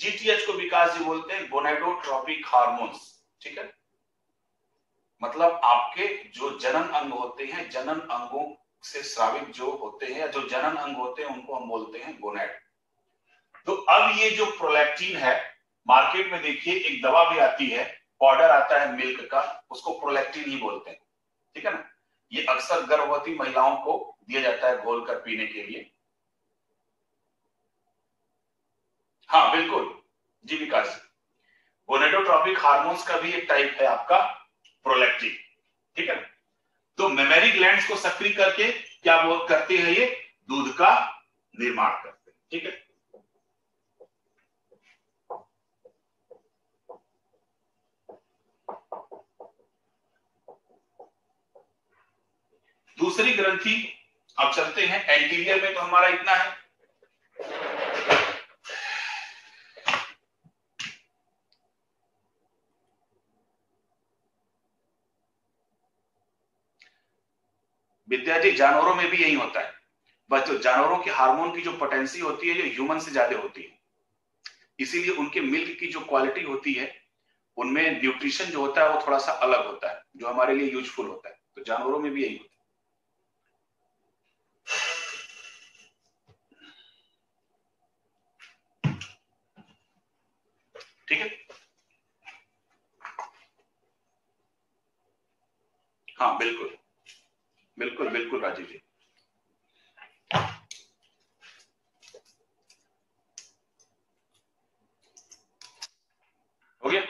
जीटीएच को विकास जी बोलते हैं गोनेडोट्रोपिक हार्मोन्स। ठीक है, मतलब आपके जो जनन अंग होते हैं, जनन अंगों से स्रावित जो होते हैं या जो जनन अंग होते हैं उनको हम बोलते हैं गोनेड। तो अब ये जो प्रोलैक्टिन है, मार्केट में देखिए एक दवा भी आती है, पाउडर आता है मिल्क का, उसको प्रोलैक्टिन ही बोलते हैं। ठीक है ना, ये अक्सर गर्भवती महिलाओं को दिया जाता है घोल कर पीने के लिए। हाँ बिल्कुल जी विकास, गोनेडोट्रोपिक हार्मोन्स का भी एक टाइप है आपका प्रोलैक्टिन। ठीक है, तो मेमरी ग्लैंड्स को सक्रिय करके क्या बोल करते हैं? ये दूध का निर्माण करते हैं। ठीक है, दूसरी ग्रंथि अब चलते हैं एंटीरियर में, तो हमारा इतना है। विद्या जी जानवरों में भी यही होता है, बस जो जानवरों के हार्मोन की जो पोटेंसी होती है जो ह्यूमन से ज्यादा होती है, इसीलिए उनके मिल्क की जो क्वालिटी होती है उनमें न्यूट्रिशन जो होता है वो थोड़ा सा अलग होता है, जो हमारे लिए यूजफुल होता है। तो जानवरों में भी यही होता है। ठीक है, हाँ बिल्कुल बिल्कुल बिल्कुल राजीव जी। हो गया,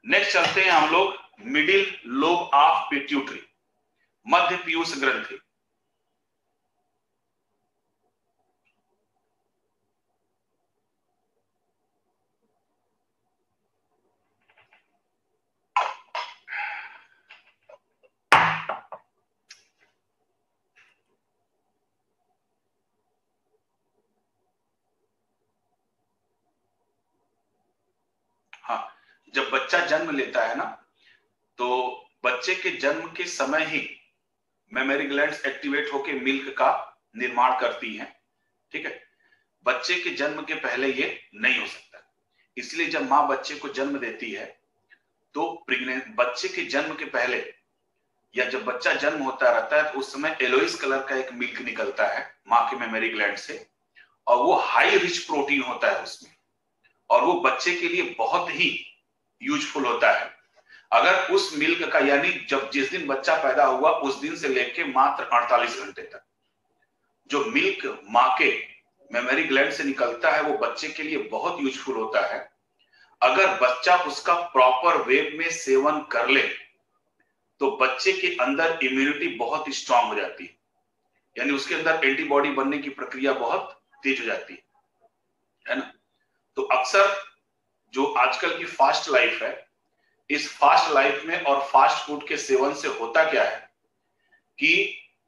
नेक्स्ट चलते हैं हम लोग मिडिल लोब ऑफ पिट्यूटरी, मध्य पीयूष ग्रंथि। हाँ, जब बच्चा जन्म लेता है ना, तो बच्चे के जन्म के समय ही मेमोरी ग्लैंड्स एक्टिवेट होकर मिल्क का निर्माण करती हैं। ठीक है, बच्चे के जन्म के पहले ये नहीं हो सकता, इसलिए जब माँ बच्चे को जन्म देती है तो बच्चे के जन्म के पहले या जब बच्चा जन्म होता रहता है तो उस समय येलोइश कलर का एक मिल्क निकलता है माँ के मेमोरी ग्लैंड से, और वो हाई रिच प्रोटीन होता है उसमें, और वो बच्चे के लिए बहुत ही यूजफुल होता है। अगर उस मिल्क का, यानी जब जिस दिन बच्चा पैदा हुआ उस दिन से लेके मात्र 48 घंटे तक जो मिल्क माँ के मेमोरी ग्लैंड से निकलता है वो बच्चे के लिए बहुत यूजफुल होता है। अगर बच्चा उसका प्रॉपर वे में सेवन कर ले तो बच्चे के अंदर इम्यूनिटी बहुत स्ट्रांग हो जाती है, यानी उसके अंदर एंटीबॉडी बनने की प्रक्रिया बहुत तेज हो जाती है ना। तो अक्सर जो आजकल की फास्ट लाइफ है, इस फास्ट लाइफ में और फास्ट फूड के सेवन से होता क्या है कि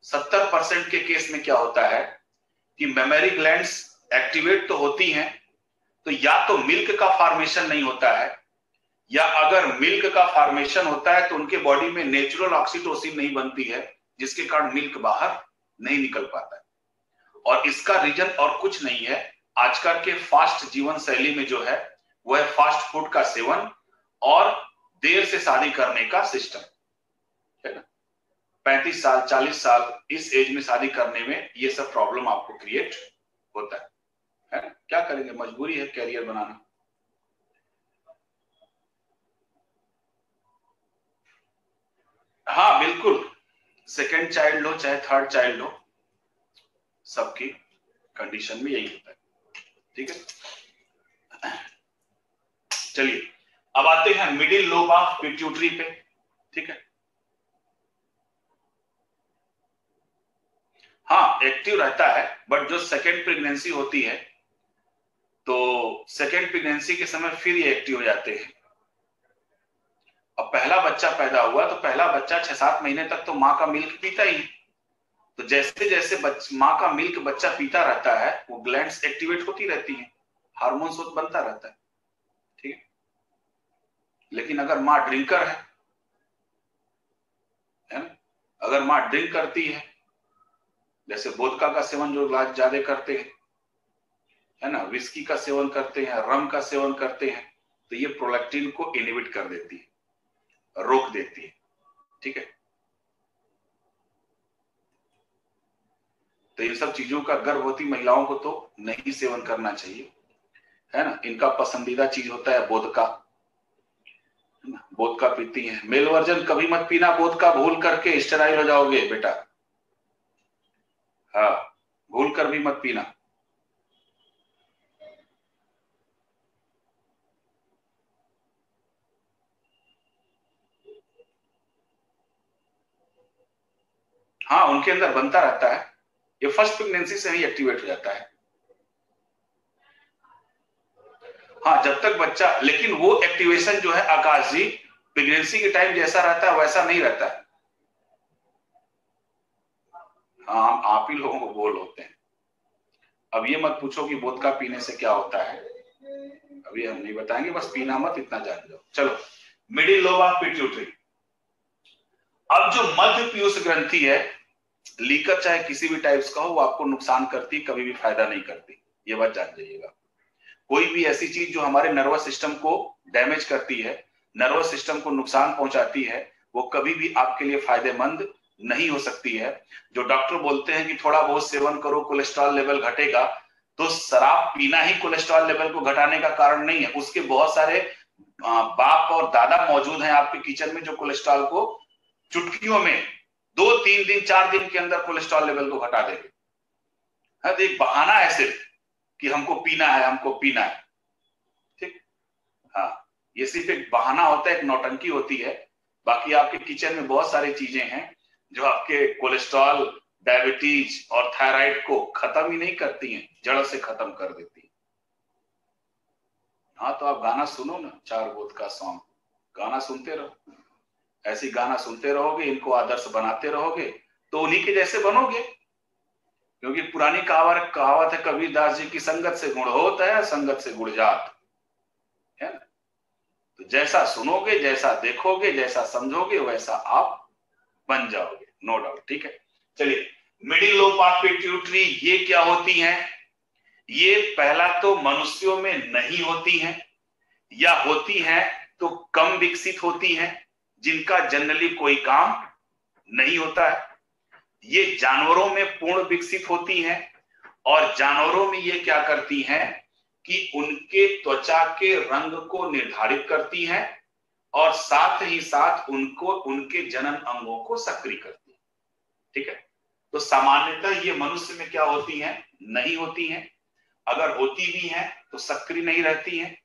70% के केस में क्या होता है कि मेमोरी ग्लैंड्स एक्टिवेट तो होती हैं, तो या तो मिल्क का फॉर्मेशन नहीं होता है, या अगर मिल्क का फॉर्मेशन होता है तो उनके बॉडी में नेचुरल ऑक्सीटोसिन नहीं बनती है, जिसके कारण मिल्क बाहर नहीं निकल पाता है। और इसका रीजन और कुछ नहीं है, आजकल के फास्ट जीवन शैली में जो है वो है फास्ट फूड का सेवन और देर से शादी करने का सिस्टम, है ना। 35 साल 40 साल इस एज में शादी करने में ये सब प्रॉब्लम आपको क्रिएट होता है ना। क्या करेंगे, मजबूरी है कैरियर बनाना। हाँ बिल्कुल, सेकेंड चाइल्ड हो चाहे थर्ड चाइल्ड हो, सबकी कंडीशन में यही होता है। ठीक है, चलिए अब आते हैं मिडिल लोब ऑफ पिट्यूटरी पे। ठीक है, हाँ एक्टिव रहता है, बट जो सेकेंड प्रेगनेंसी होती है तो सेकेंड प्रेगनेंसी के समय फिर ये एक्टिव हो जाते हैं। अब पहला बच्चा पैदा हुआ तो पहला बच्चा 6-7 महीने तक तो माँ का मिल्क पीता ही, तो जैसे जैसे माँ का मिल्क बच्चा पीता रहता है वो ग्लैंड्स एक्टिवेट होती रहती हैं, हार्मोन्स बनता रहता है, ठीक है। लेकिन अगर माँ ड्रिंकर है ना, अगर माँ ड्रिंक करती है, जैसे वोदका का सेवन जो ज्यादा करते हैं है ना, विस्की का सेवन करते हैं, रम का सेवन करते हैं, तो ये प्रोलैक्टिन को इनहिबिट कर देती है, रोक देती है, ठीक है। तो इन सब चीजों का गर्भवती महिलाओं को तो नहीं सेवन करना चाहिए, है ना। इनका पसंदीदा चीज होता है वोदका, वोदका पीती हैं। मेल वर्जन कभी मत पीना वोदका, भूल करके स्टेराइल हो जाओगे बेटा, हाँ भूल कर भी मत पीना। हाँ उनके अंदर बनता रहता है, ये फर्स्ट प्रेगनेंसी से ही एक्टिवेट हो जाता है। हाँ जब तक बच्चा, लेकिन वो एक्टिवेशन जो है आकाश जी प्रेगनेंसी के टाइम जैसा रहता है वैसा नहीं रहता है। हाँ हम आप ही लोगों को बोल होते हैं। अब ये मत पूछो कि वोदका पीने से क्या होता है, अभी हम नहीं बताएंगे, बस पीना मत इतना जान जाओ। चलो मिडिल लोब ऑफ पिट्यूटरी। अब जो मध्य पीयूष ग्रंथि है, लीकर चाहे किसी भी टाइप्स का हो, वो आपको नुकसान करती, कभी भी फायदा नहीं करती, ये बात जान जाइएगा। कोई भी ऐसी चीज जो हमारे नर्वस सिस्टम को डैमेज करती है, नर्वस सिस्टम को नुकसान पहुंचाती है, वो कभी भी आपके लिए फायदेमंद नहीं हो सकती है। जो डॉक्टर बोलते हैं कि थोड़ा बहुत सेवन करो कोलेस्ट्रॉल लेवल घटेगा, तो शराब पीना ही कोलेस्ट्रॉल लेवल को घटाने का कारण नहीं है। उसके बहुत सारे बाप और दादा मौजूद हैं आपके किचन में जो कोलेस्ट्रॉल को चुटकियों में 2-3 दिन 4 दिन के अंदर कोलेस्ट्रॉल लेवल को घटा देंगे। हाँ, तो एक बहाना है सिर्फ कि हमको पीना है, हमको पीना है, ठीक। हाँ ये सिर्फ एक बहाना होता है, एक नौटंकी होती है। बाकी आपके किचन में बहुत सारी चीजें हैं जो आपके कोलेस्ट्रॉल, डायबिटीज और थायराइड को खत्म ही नहीं करती हैं, जड़ से खत्म कर देती है। हाँ तो आप गाना सुनो ना, 4 बोध का सॉन्ग, गाना सुनते रहो, ऐसी गाना सुनते रहोगे, इनको आदर्श बनाते रहोगे तो उन्हीं के जैसे बनोगे। क्योंकि पुरानी कहावत है कबीरदास जी की, संगत से गुण होता है, संगत से गुण जात, है ना। तो जैसा सुनोगे, जैसा देखोगे, जैसा समझोगे, वैसा आप बन जाओगे, नो डाउट, ठीक है। चलिए मिडिल लोब ऑफ पिट्यूटरी ये क्या होती हैं? ये पहला तो मनुष्यों में नहीं होती हैं, या होती हैं तो कम विकसित होती हैं, जिनका जनरली कोई काम नहीं होता है। ये जानवरों में पूर्ण विकसित होती हैं, और जानवरों में ये क्या करती हैं कि उनके त्वचा के रंग को निर्धारित करती हैं, और साथ ही साथ उनको उनके जनन अंगों को सक्रिय करती है, ठीक है। तो सामान्यतः ये मनुष्य में क्या होती हैं? नहीं होती हैं, अगर होती भी हैं तो सक्रिय नहीं रहती हैं।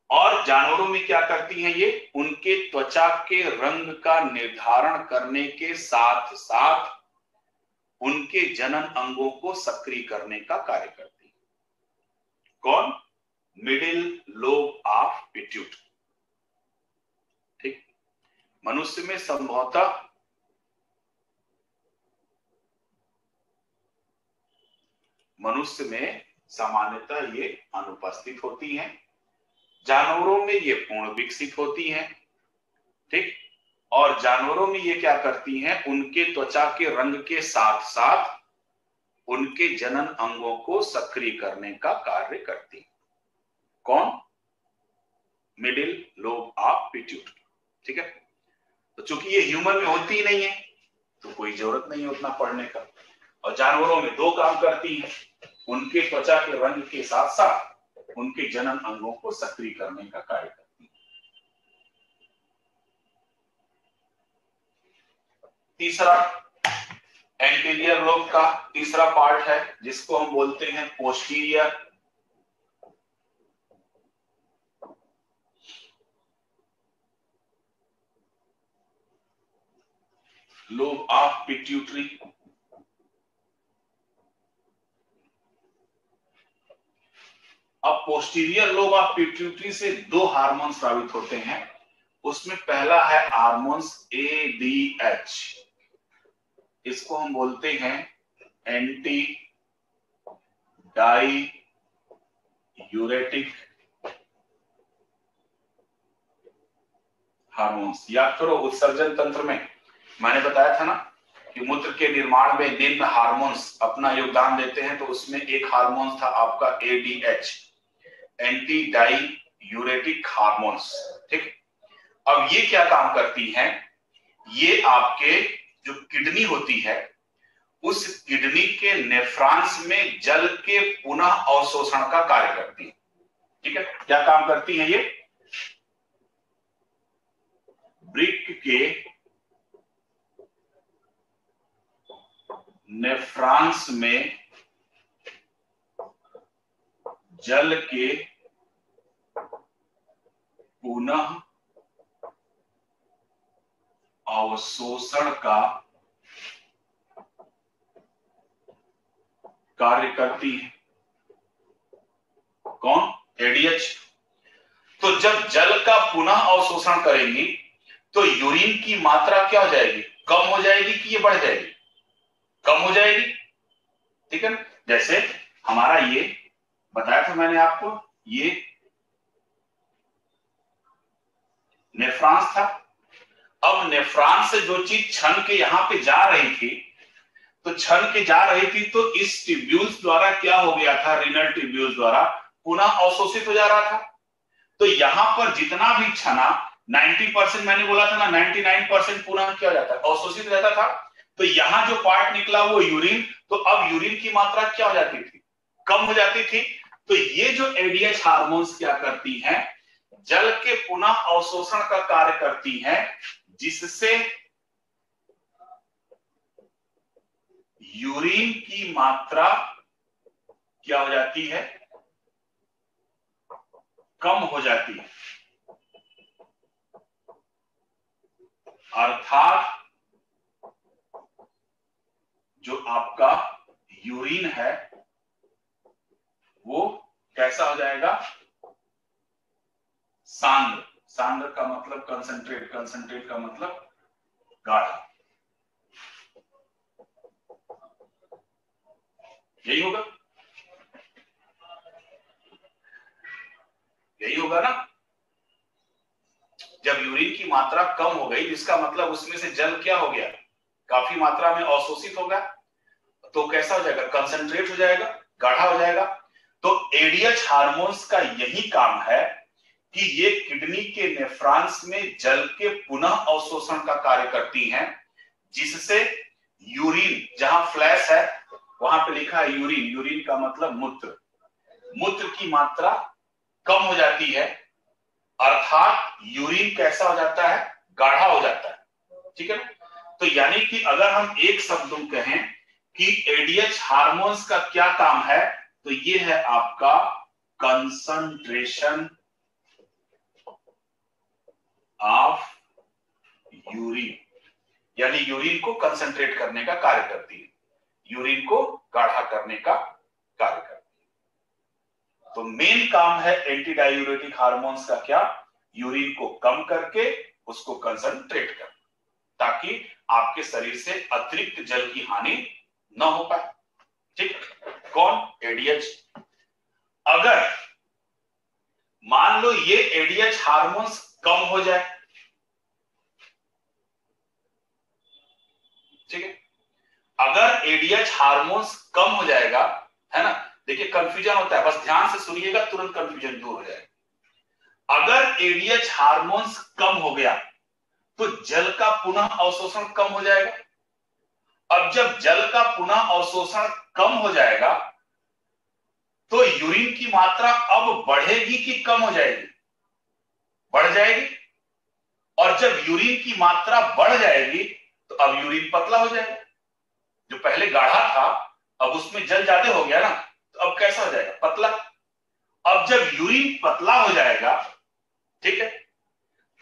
और जानवरों में क्या करती हैं ये? उनके त्वचा के रंग का निर्धारण करने के साथ साथ उनके जनन अंगों को सक्रिय करने का कार्य करती है। कौन? मिडिल लोब ऑफ पिट्यूटरी, ठीक। मनुष्य में संभवतः सामान्यतः ये अनुपस्थित होती हैं, जानवरों में ये पूर्ण विकसित होती हैं, ठीक। और जानवरों में ये क्या करती हैं? उनके त्वचा के रंग के साथ साथ उनके जनन अंगों को सक्रिय करने का कार्य करती हैं। कौन? मिडिल लोब ऑफ पिट्यूटरी, ठीक है। तो चूंकि ये ह्यूमन में होती ही नहीं है तो कोई जरूरत नहीं है उतना पढ़ने का। और जानवरों में 2 काम करती हैं, उनके त्वचा के रंग के साथ साथ उनके जनन अंगों को सक्रिय करने का कार्य करती है। तीसरा एंटीरियर लोब का तीसरा पार्ट है जिसको हम बोलते हैं पोस्टीरियर लोब ऑफ पिट्यूटरी। अब पोस्टीरियर लोब ऑफ पिट्यूटरी से दो हार्मोन्स स्रावित होते हैं। उसमें पहला है हार्मोन्स ADH, इसको हम बोलते हैं एंटी डाईयूरेटिक हार्मोन्स। याद करो उत्सर्जन तंत्र में मैंने बताया था ना कि मूत्र के निर्माण में निम्न हार्मोन्स अपना योगदान देते हैं, तो उसमें एक हार्मोन था आपका ADH, एंटी डाईयूरेटिक हार्मोन्स। ठीक, अब ये क्या काम करती हैं, ये आपके जो किडनी होती है उस किडनी के नेफ्रॉन्स में जल के पुनः अवशोषण का कार्य करती है। ठीक है, क्या काम करती है ये, वृक्क के नेफ्रॉन्स में जल के पुनः अवशोषण का कार्य करती है। कौन, ADH। तो जब जल का पुनः अवशोषण करेंगी तो यूरिन की मात्रा क्या हो जाएगी, कम हो जाएगी कि ये बढ़ जाएगी, कम हो जाएगी। ठीक है, जैसे हमारा ये बताया था मैंने आपको, ये नेफ्रॉन्स था। अब नेफ्रॉन्स से जो चीज छन के यहां पे जा रही थी, तो छन के जा रही थी तो इस ट्यूब्यूल्स द्वारा क्या हो गया था, रीनल ट्यूब्यूल्स द्वारा पुनः अवशोषित हो जा रहा था। तो यहां पर जितना भी छना 90% मैंने बोला था ना, 99% पुनः क्या हो जाता है, अवशोषित रहता था। तो यहां जो पार्ट निकला वो यूरिन, तो अब यूरिन की मात्रा क्या हो जाती थी, कम हो जाती थी। तो ये जो ADH हार्मोन्स क्या करती हैं, जल के पुनः अवशोषण का कार्य करती हैं, जिससे यूरिन की मात्रा क्या हो जाती है, कम हो जाती है। अर्थात जो आपका यूरिन है वो कैसा हो जाएगा, सांद्र। सांद्र का मतलब कंसंट्रेट, कंसंट्रेट का मतलब गाढ़ा। यही होगा, यही होगा ना। जब यूरिन की मात्रा कम हो गई, जिसका मतलब उसमें से जल क्या हो गया, काफी मात्रा में अवशोषित होगा, तो कैसा हो जाएगा, कंसंट्रेट हो जाएगा, गाढ़ा हो जाएगा। तो ADH हार्मोन्स का यही काम है कि ये किडनी के नेफ्रॉन्स में जल के पुनः अवशोषण का कार्य करती हैं, जिससे यूरिन, जहां फ्लैश है वहां पे लिखा है यूरिन, यूरिन का मतलब मूत्र, मूत्र की मात्रा कम हो जाती है। अर्थात यूरिन कैसा हो जाता है, गाढ़ा हो जाता है। ठीक है, तो यानी कि अगर हम एक शब्द में कहें कि ADH हार्मोन्स का क्या काम है, तो ये है आपका कंसंट्रेशन ऑफ यूरिन, यानी यूरिन को कंसंट्रेट करने का कार्य करती है, यूरिन को गाढ़ा करने का कार्य करती है। तो मेन काम है एंटी डायूरेटिक हार्मोन्स का क्या, यूरिन को कम करके उसको कंसंट्रेट करना, ताकि आपके शरीर से अतिरिक्त जल की हानि न हो पाए। ठीक, कौन, ADH। अगर मान लो ये ADH हार्मोन्स कम हो जाए, ठीक है, अगर ADH हार्मोन्स कम हो जाएगा, है ना, देखिए कंफ्यूजन होता है, बस ध्यान से सुनिएगा, तुरंत कंफ्यूजन दूर हो जाएगा। अगर ADH हार्मोन्स कम हो गया तो जल का पुनः अवशोषण कम हो जाएगा। अब जब जल का पुनः अवशोषण कम हो जाएगा तो यूरिन की मात्रा अब बढ़ेगी कि कम हो जाएगी, बढ़ जाएगी। और जब यूरिन की मात्रा बढ़ जाएगी तो अब यूरिन पतला हो जाएगा, जो पहले गाढ़ा था अब उसमें जल ज्यादा हो गया ना, तो अब कैसा हो जाएगा, पतला। अब जब यूरिन पतला हो जाएगा, ठीक है,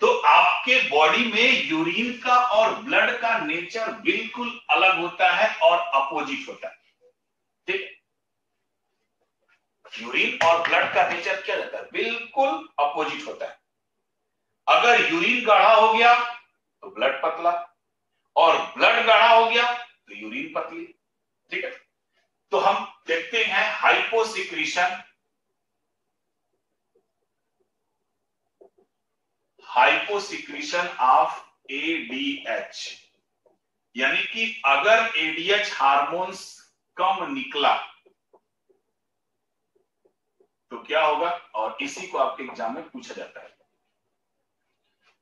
तो आपके बॉडी में यूरिन का और ब्लड का नेचर बिल्कुल अलग होता है और अपोजिट होता है। ठीक, यूरिन और ब्लड का नेचर क्या रहता है, बिल्कुल अपोजिट होता है। अगर यूरिन गाढ़ा हो गया तो ब्लड पतला, और ब्लड गाढ़ा हो गया तो यूरिन पतली। ठीक है, तो हम देखते हैं हाइपोसिक्रीशन, हाइपोसिक्रीशन ऑफ एडीएच, यानी कि अगर एडीएच हार्मोन्स कम निकला तो क्या होगा, और इसी को आपके एग्जाम में पूछा जाता है।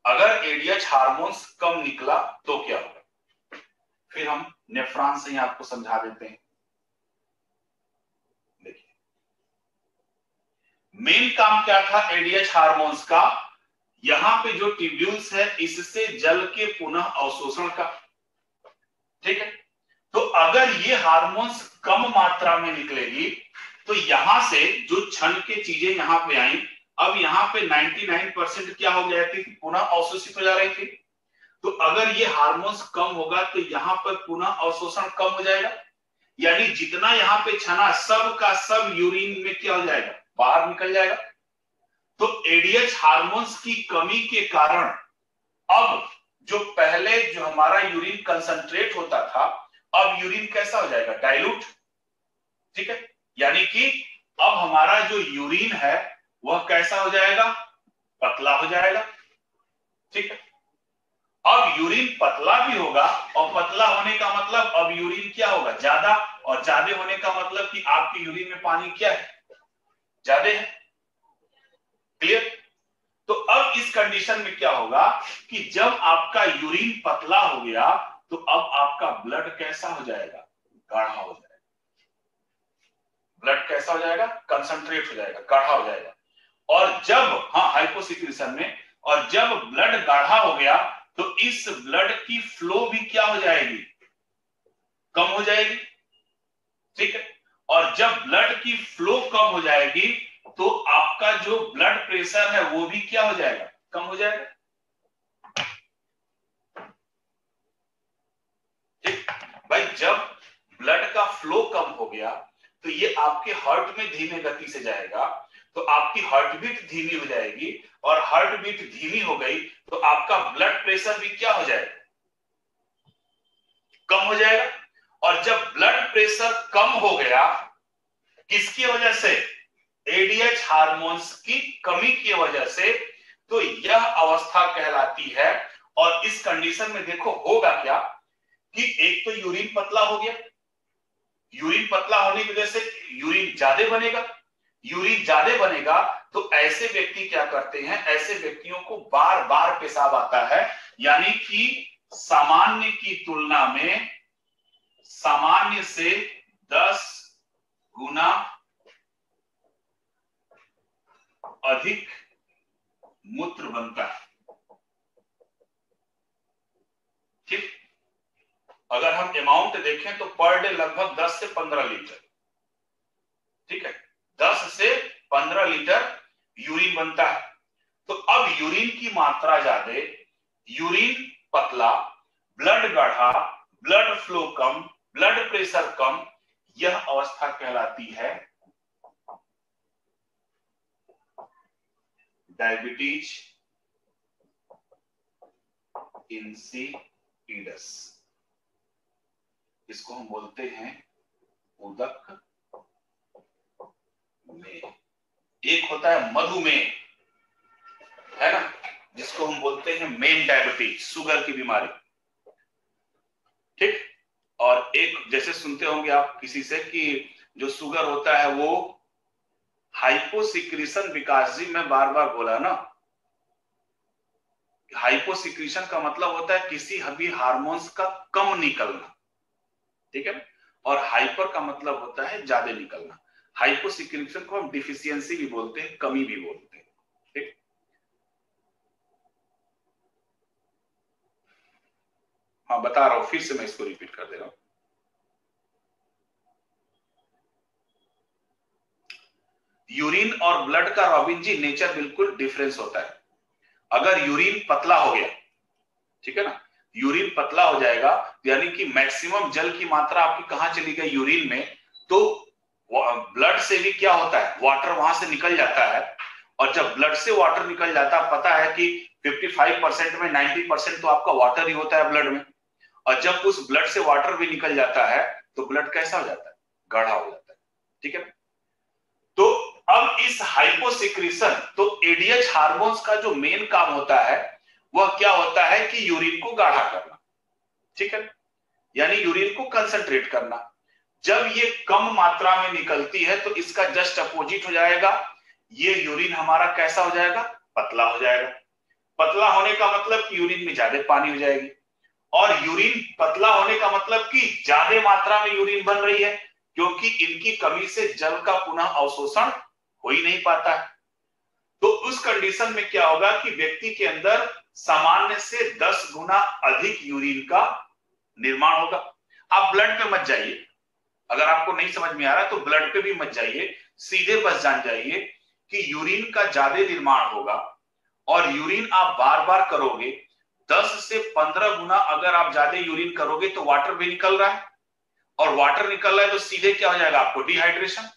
अगर एडीएच हार्मोन्स कम निकला तो क्या होगा, फिर हम नेफ्रॉन से ही आपको समझा देते हैं। देखिए, मेन काम क्या था एडीएच हार्मोन्स का, यहां पे जो ट्यूब्यूल्स है इससे जल के पुनः अवशोषण का। ठीक है, तो अगर ये हार्मोन्स कम मात्रा में निकलेगी तो यहां से जो क्षण के चीजें यहां पे आई, अब यहां पे 99% क्या हो गया थी, पुनः अवशोषित हो जा रही थी। तो अगर ये हार्मोन्स कम होगा तो यहां पर पुनः अवशोषण कम हो जाएगा, यानी जितना यहां पे छना सब का सब यूरिन में क्या हो जाएगा, बाहर निकल जाएगा। तो एडीएच हार्मोन्स की कमी के कारण अब जो पहले जो हमारा यूरिन कंसंट्रेट होता था, अब यूरिन कैसा हो जाएगा, डाइल्यूट। ठीक है, यानी कि अब हमारा जो यूरिन है वह कैसा हो जाएगा, पतला हो जाएगा। ठीक है, अब यूरिन पतला भी होगा, और पतला होने का मतलब अब यूरिन क्या होगा, ज्यादा, और ज्यादा होने का मतलब कि आपके यूरिन में पानी क्या है, ज्यादा है। क्लियर। तो अब इस कंडीशन में क्या होगा कि जब आपका यूरिन पतला हो गया तो अब आपका ब्लड कैसा हो जाएगा, गाढ़ा हो जाएगा। ब्लड कैसा हो जाएगा, कंसंट्रेट हो जाएगा, गाढ़ा हो जाएगा। और जब हाइपोसिक्रीशन में, और जब ब्लड गाढ़ा हो गया तो इस ब्लड की फ्लो भी क्या हो जाएगी, कम हो जाएगी। ठीक है, और जब ब्लड की फ्लो कम हो जाएगी तो आपका जो ब्लड प्रेशर है वो भी क्या हो जाएगा, कम हो जाएगा। ठीक भाई, जब ब्लड का फ्लो कम हो गया तो ये आपके हार्ट में धीमे गति से जाएगा, तो आपकी हार्ट बीट धीमी हो जाएगी, और हार्ट बीट धीमी हो गई तो आपका ब्लड प्रेशर भी क्या हो जाएगा, कम हो जाएगा। और जब ब्लड प्रेशर कम हो गया किसकी वजह से, एडीएच हार्मोन्स की कमी की वजह से, तो यह अवस्था कहलाती है। और इस कंडीशन में देखो होगा क्या कि एक तो यूरिन पतला हो गया, यूरिन पतला होने की वजह से यूरिन ज्यादा बनेगा, यूरिन ज्यादा बनेगा तो ऐसे व्यक्ति क्या करते हैं, ऐसे व्यक्तियों को बार बार पेशाब आता है, यानी कि सामान्य की तुलना में सामान्य से 10 गुना अधिक मूत्र बनता है। ठीक, अगर हम अमाउंट देखें तो पर डे लगभग 10 से 15 लीटर, ठीक है, 10 से 15 लीटर यूरिन बनता है। तो अब यूरिन की मात्रा ज्यादा, यूरिन पतला, ब्लड गाढ़ा, ब्लड फ्लो कम, ब्लड प्रेशर कम, यह अवस्था कहलाती है डायबिटीज इंसिपिडस। इसको हम बोलते हैं उदक में। एक होता है मधुमेह, है ना, जिसको हम बोलते हैं मेन डायबिटीज, शुगर की बीमारी। ठीक, और एक जैसे सुनते होंगे आप किसी से कि जो शुगर होता है वो हाइपोसिक्रीशन, विकास जी मैं बार बार बोला ना, हाइपोसिक्रीशन का मतलब होता है किसी भी हार्मोन्स का कम निकलना। ठीक है, और हाइपर का मतलब होता है ज्यादा निकलना। हाइपोसिक्रीशन को हम डिफिशियंसी भी बोलते हैं, कमी भी बोलते हैं। ठीक, हाँ बता रहा हूं, फिर से मैं इसको रिपीट कर दे रहा हूं। यूरिन और ब्लड का रॉबिन जी नेचर बिल्कुल डिफरेंस होता है। अगर यूरिन पतला हो गया, ठीक है ना, यूरिन पतला हो जाएगा यानी कि मैक्सिमम जल की मात्रा आपकी कहां चली गई, यूरिन में, तो ब्लड से भी क्या होता है, वाटर वहां से निकल जाता है। और जब ब्लड से वाटर निकल जाता है, पता है कि 55% में 90% तो आपका वाटर ही होता है ब्लड में। और जब उस ब्लड से वाटर भी निकल जाता है तो ब्लड कैसा हो जाता है, गाढ़ा हो जाता है। ठीक है, तो अब इस हाइपोसिक्रीशन, तो एडीएच हार्मोन्स का जो मेन काम होता है वह क्या होता है कि यूरिन को गाढ़ा करना। ठीक है, यानी यूरिन को कंसंट्रेट करना। जब ये कम मात्रा में निकलती है तो इसका जस्ट अपोजिट हो जाएगा, ये यूरिन हमारा कैसा हो जाएगा, पतला हो जाएगा। पतला होने का मतलब कि यूरिन में ज्यादा पानी हो जाएगी, और यूरिन पतला होने का मतलब कि ज्यादा मात्रा में यूरिन बन रही है, क्योंकि इनकी कमी से जल का पुनः अवशोषण हो ही नहीं पाता है। तो उस कंडीशन में क्या होगा कि व्यक्ति के अंदर सामान्य से 10 गुना अधिक यूरिन का निर्माण होगा। आप ब्लड पे मत जाइए, अगर आपको नहीं समझ में आ रहा तो ब्लड पे भी मत जाइए, सीधे बस जान जाइए कि यूरिन का ज्यादा निर्माण होगा। और यूरिन आप बार बार करोगे, 10 से 15 गुना अगर आप ज्यादा यूरिन करोगे तो वाटर भी निकल रहा है, और वाटर निकल रहा है तो सीधे क्या हो जाएगा, आपको डिहाइड्रेशन।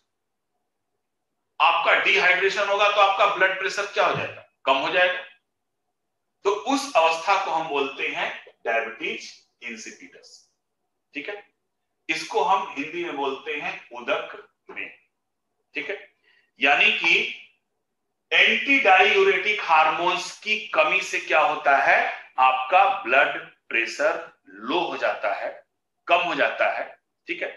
आपका डिहाइड्रेशन होगा तो आपका ब्लड प्रेशर क्या हो जाएगा, कम हो जाएगा। तो उस अवस्था को हम बोलते हैं डायबिटीज इंसिपिडस। ठीक है, इसको हम हिंदी में बोलते हैं उदक में। ठीक है, यानी कि एंटी डायूरेटिक हार्मोन्स की कमी से क्या होता है, आपका ब्लड प्रेशर लो हो जाता है, कम हो जाता है। ठीक है,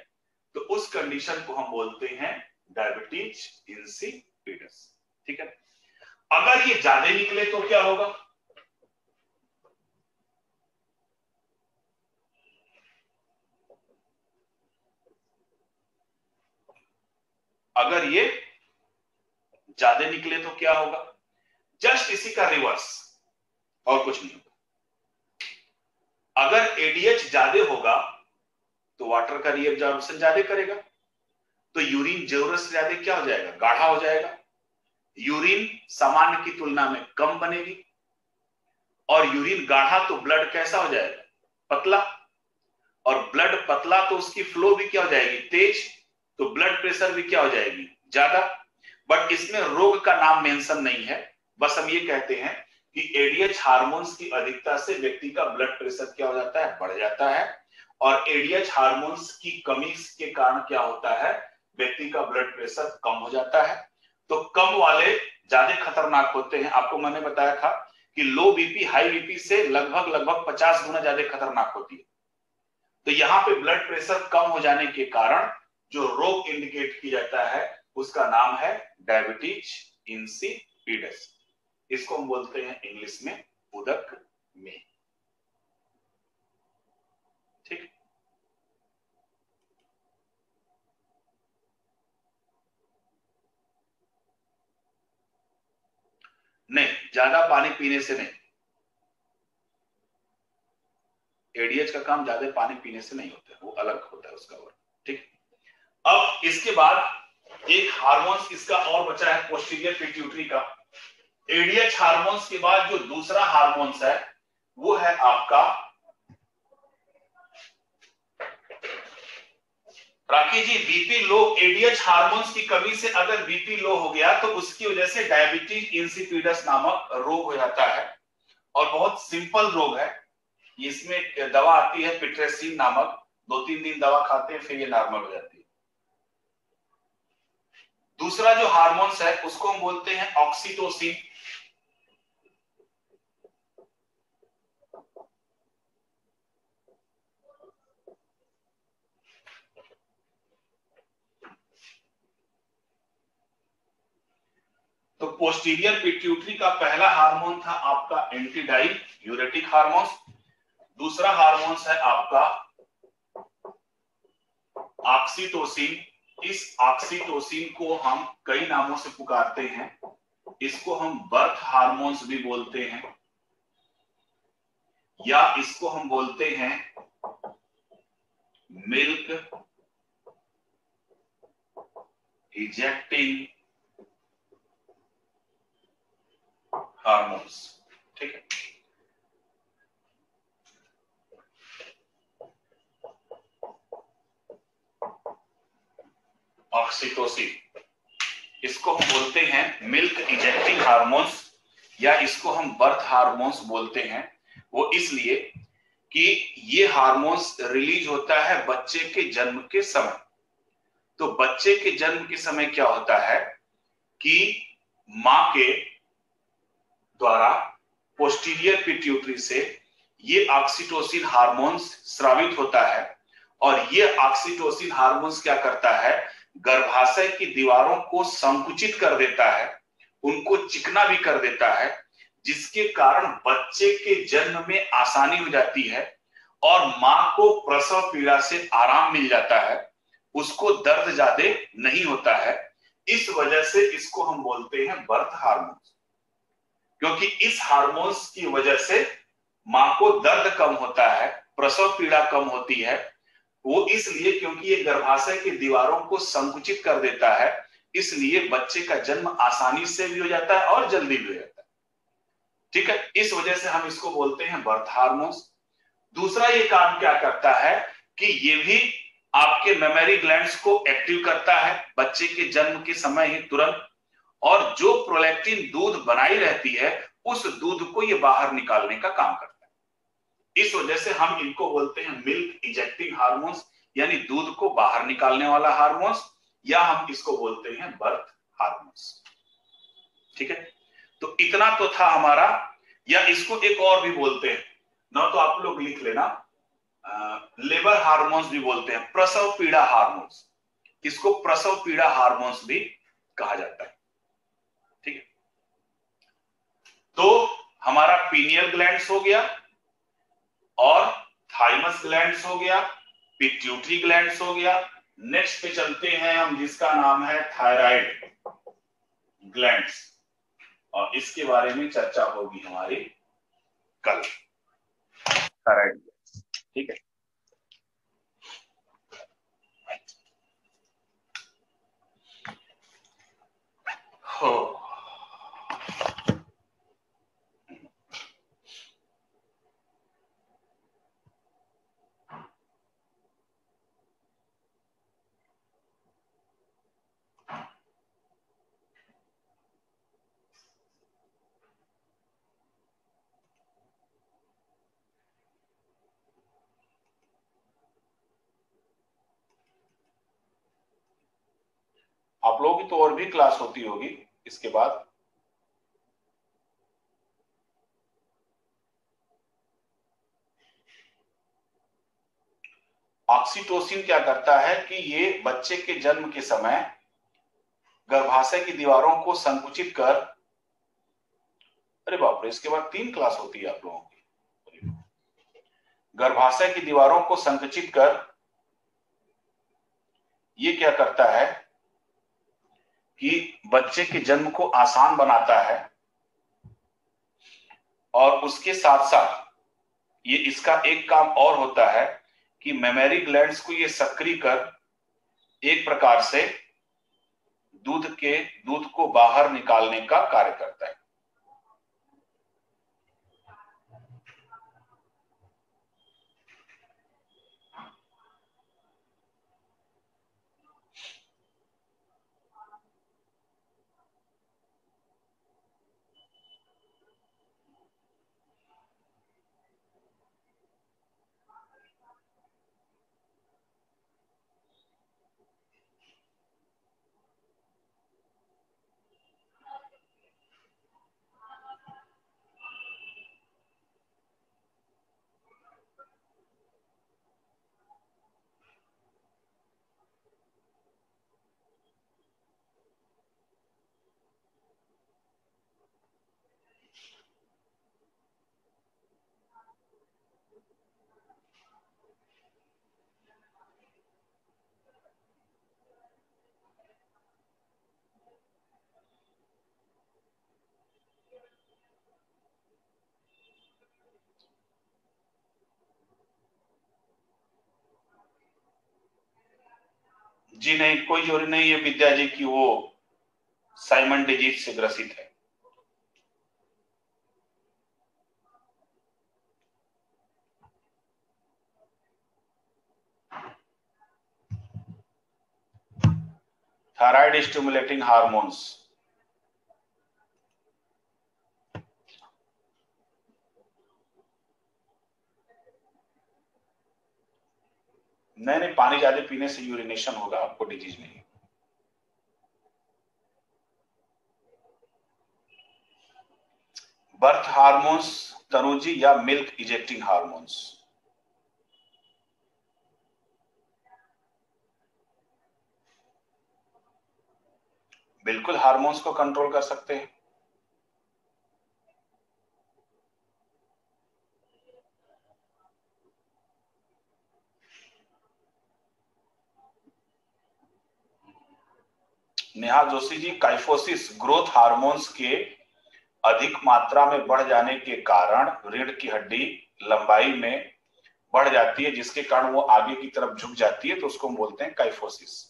तो उस कंडीशन को हम बोलते हैं डायबिटीज इंसिपिडस। ठीक है, अगर ये ज्यादा निकले तो क्या होगा, अगर ये ज्यादा निकले तो क्या होगा, जस्ट इसी का रिवर्स, और कुछ नहीं होगा। अगर एडीएच ज्यादा होगा तो वाटर का रीअब्जॉर्प्शन ज्यादा करेगा, तो यूरिन जरूरत से ज्यादा क्या हो जाएगा, गाढ़ा हो जाएगा। यूरिन सामान्य की तुलना में कम बनेगी, और यूरिन गाढ़ा तो ब्लड कैसा हो जाएगा, पतला। और ब्लड पतला तो उसकी फ्लो भी क्या हो जाएगी, तेज, तो ब्लड प्रेशर भी क्या हो जाएगी, ज्यादा। बट इसमें रोग का नाम मेंशन नहीं है, बस हम ये कहते हैं कि एडीएच हार्मोन्स की अधिकता से व्यक्ति का ब्लड प्रेशर क्या हो जाता है, बढ़ जाता है। और एडीएच हार्मोन्स की कमी के कारण क्या होता है, व्यक्ति का ब्लड प्रेशर कम हो जाता है। तो कम वाले ज्यादा खतरनाक होते हैं। आपको मैंने बताया था कि लो बीपी हाई बीपी से लगभग 50 गुना ज्यादा खतरनाक होती है। तो यहाँ पे ब्लड प्रेशर कम हो जाने के कारण जो रोग इंडिकेट किया जाता है उसका नाम है डायबिटीज इंसिपिडस। इसको हम बोलते हैं इंग्लिश में उदक में। ठीक, नहीं, ज्यादा पानी पीने से नहीं, एडीएच का काम ज्यादा पानी पीने से नहीं होता है, वो अलग होता है उसका वर्क। ठीक, अब इसके बाद एक हार्मोन्स इसका और बचा है, पोस्टीरियर पिट्यूटरी का। एडीएच हार्मोन्स के बाद जो दूसरा हार्मोन्स है वो है आपका, Rakesh ji, BP low, ADH hormones की कमी से अगर बीपी लो हो गया तो उसकी वजह से डायबिटीज इंसिपिडस नामक रोग हो जाता है। और बहुत सिंपल रोग है, इसमें दवा आती है पिट्रेसिन नामक, 2-3 दिन दवा खाते हैं फिर ये नॉर्मल हो जाती है। दूसरा जो हार्मोन्स है उसको हम बोलते हैं ऑक्सीटोसिन। तो पोस्टीरियर पिट्यूटरी का पहला हार्मोन था आपका एंटी डायूरेटिक हार्मोन। दूसरा हार्मोन है आपका ऑक्सीटोसिन। इस ऑक्सीटोसिन को हम कई नामों से पुकारते हैं, इसको हम बर्थ हार्मोन्स भी बोलते हैं, या इसको हम बोलते हैं मिल्क इजेक्टिंग हार्मोन्स। ठीक है, ऑक्सीटोसिन, इसको हम बोलते हैं मिल्क इजेक्टिंग हार्मोन्स या इसको हम बर्थ हार्मोन्स बोलते हैं। वो इसलिए कि ये हार्मोन्स रिलीज होता है बच्चे के जन्म के समय। तो बच्चे के जन्म के समय क्या होता है कि मां के द्वारा पोस्टीरियर पिट्यूटरी से ये ऑक्सीटोसिन हार्मोन्स स्रावित होता है और ये ऑक्सीटोसिन हार्मोन्स क्या करता है, गर्भाशय की दीवारों को संकुचित कर देता है, उनको चिकना भी कर देता है, जिसके कारण बच्चे के जन्म में आसानी हो जाती है और मां को प्रसव पीड़ा से आराम मिल जाता है, उसको दर्द ज्यादा नहीं होता है। इस वजह से इसको हम बोलते हैं बर्थ हार्मोन्स, क्योंकि इस हार्मोन्स की वजह से मां को दर्द कम होता है, प्रसव पीड़ा कम होती है। वो इसलिए क्योंकि ये गर्भाशय की दीवारों को संकुचित कर देता है, इसलिए बच्चे का जन्म आसानी से भी हो जाता है और जल्दी भी हो जाता है। ठीक है, इस वजह से हम इसको बोलते हैं बर्थ हार्मोन्स। दूसरा ये काम क्या करता है कि ये भी आपके मेमोरी ग्लैंड्स को एक्टिव करता है बच्चे के जन्म के समय ही तुरंत, और जो प्रोलैक्टिन दूध बनाई रहती है उस दूध को ये बाहर निकालने का काम करता है। इस वजह से हम इनको बोलते हैं मिल्क इजेक्टिंग हार्मोन्स, यानी दूध को बाहर निकालने वाला हार्मोन्स, या हम इसको बोलते हैं बर्थ हार्मोन्स। ठीक है, तो इतना तो था हमारा, या इसको एक और भी बोलते हैं ना, तो आप लोग लिख लेना, लेबर हार्मोन्स भी बोलते हैं, प्रसव पीड़ा हार्मोन्स, इसको प्रसव पीड़ा हार्मोन्स भी कहा जाता है। ठीक है, तो हमारा पीनियल ग्लैंड्स हो गया और थाइमस ग्लैंड्स हो गया, पिट्यूटरी ग्लैंड्स हो गया। नेक्स्ट पे चलते हैं हम, जिसका नाम है थायराइड ग्लैंड्स, और इसके बारे में चर्चा होगी हमारी कल। थायराइड, ठीक है। हो आप लोगों की तो और भी क्लास होती होगी इसके बाद। ऑक्सीटोसिन क्या करता है कि ये बच्चे के जन्म के समय गर्भाशय की दीवारों को संकुचित कर, अरे बाप रे, इसके बाद 3 क्लास होती है आप लोगों की। गर्भाशय की दीवारों को संकुचित कर ये क्या करता है कि बच्चे के जन्म को आसान बनाता है, और उसके साथ साथ ये इसका एक काम और होता है कि मेमोरी ग्लैंड्स को ये सक्रिय कर एक प्रकार से दूध को बाहर निकालने का कार्य करता है। जी नहीं, कोई जरूरी नहीं है विद्या जी की वो साइमन डिजीज से ग्रसित है। थायराइड स्टिमुलेटिंग हार्मोन्स, नहीं नहीं, पानी ज्यादा पीने से यूरिनेशन होगा, आपको डिजीज नहीं। बर्थ हार्मोन्स तनुजी, या मिल्क इजेक्टिंग हार्मोन्स? बिल्कुल हार्मोन्स को कंट्रोल कर सकते हैं। Neha Joshi ji, kyphosis growth hormones के अधिक मात्रा में बढ़ जाने के कारण रीढ़ की हड्डी लंबाई में बढ़ जाती है, जिसके कारण वो आगे की तरफ झुक जाती है, तो उसको हम बोलते हैं काइफोसिस।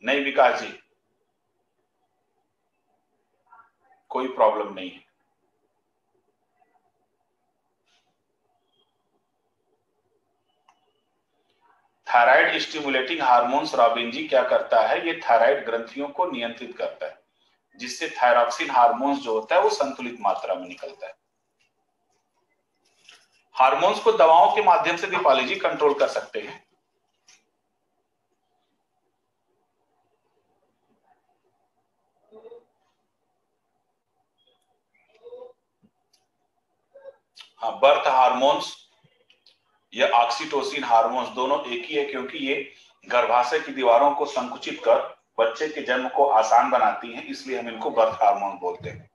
नहीं विकास जी, कोई प्रॉब्लम नहीं है। थायराइड स्टिमुलेटिंग हार्मोन्स रॉबिन जी क्या करता है, ये थायराइड ग्रंथियों को नियंत्रित करता है, जिससे थायरॉक्सिन हार्मोन्स जो होता है वो संतुलित मात्रा में निकलता है। हार्मोन्स को दवाओं के माध्यम से दीपाली जी कंट्रोल कर सकते हैं। हाँ, बर्थ हार्मोन्स या ऑक्सीटोसिन हार्मोन्स दोनों एक ही है, क्योंकि ये गर्भाशय की दीवारों को संकुचित कर बच्चे के जन्म को आसान बनाती हैं, इसलिए हम इनको बर्थ हार्मोन बोलते हैं।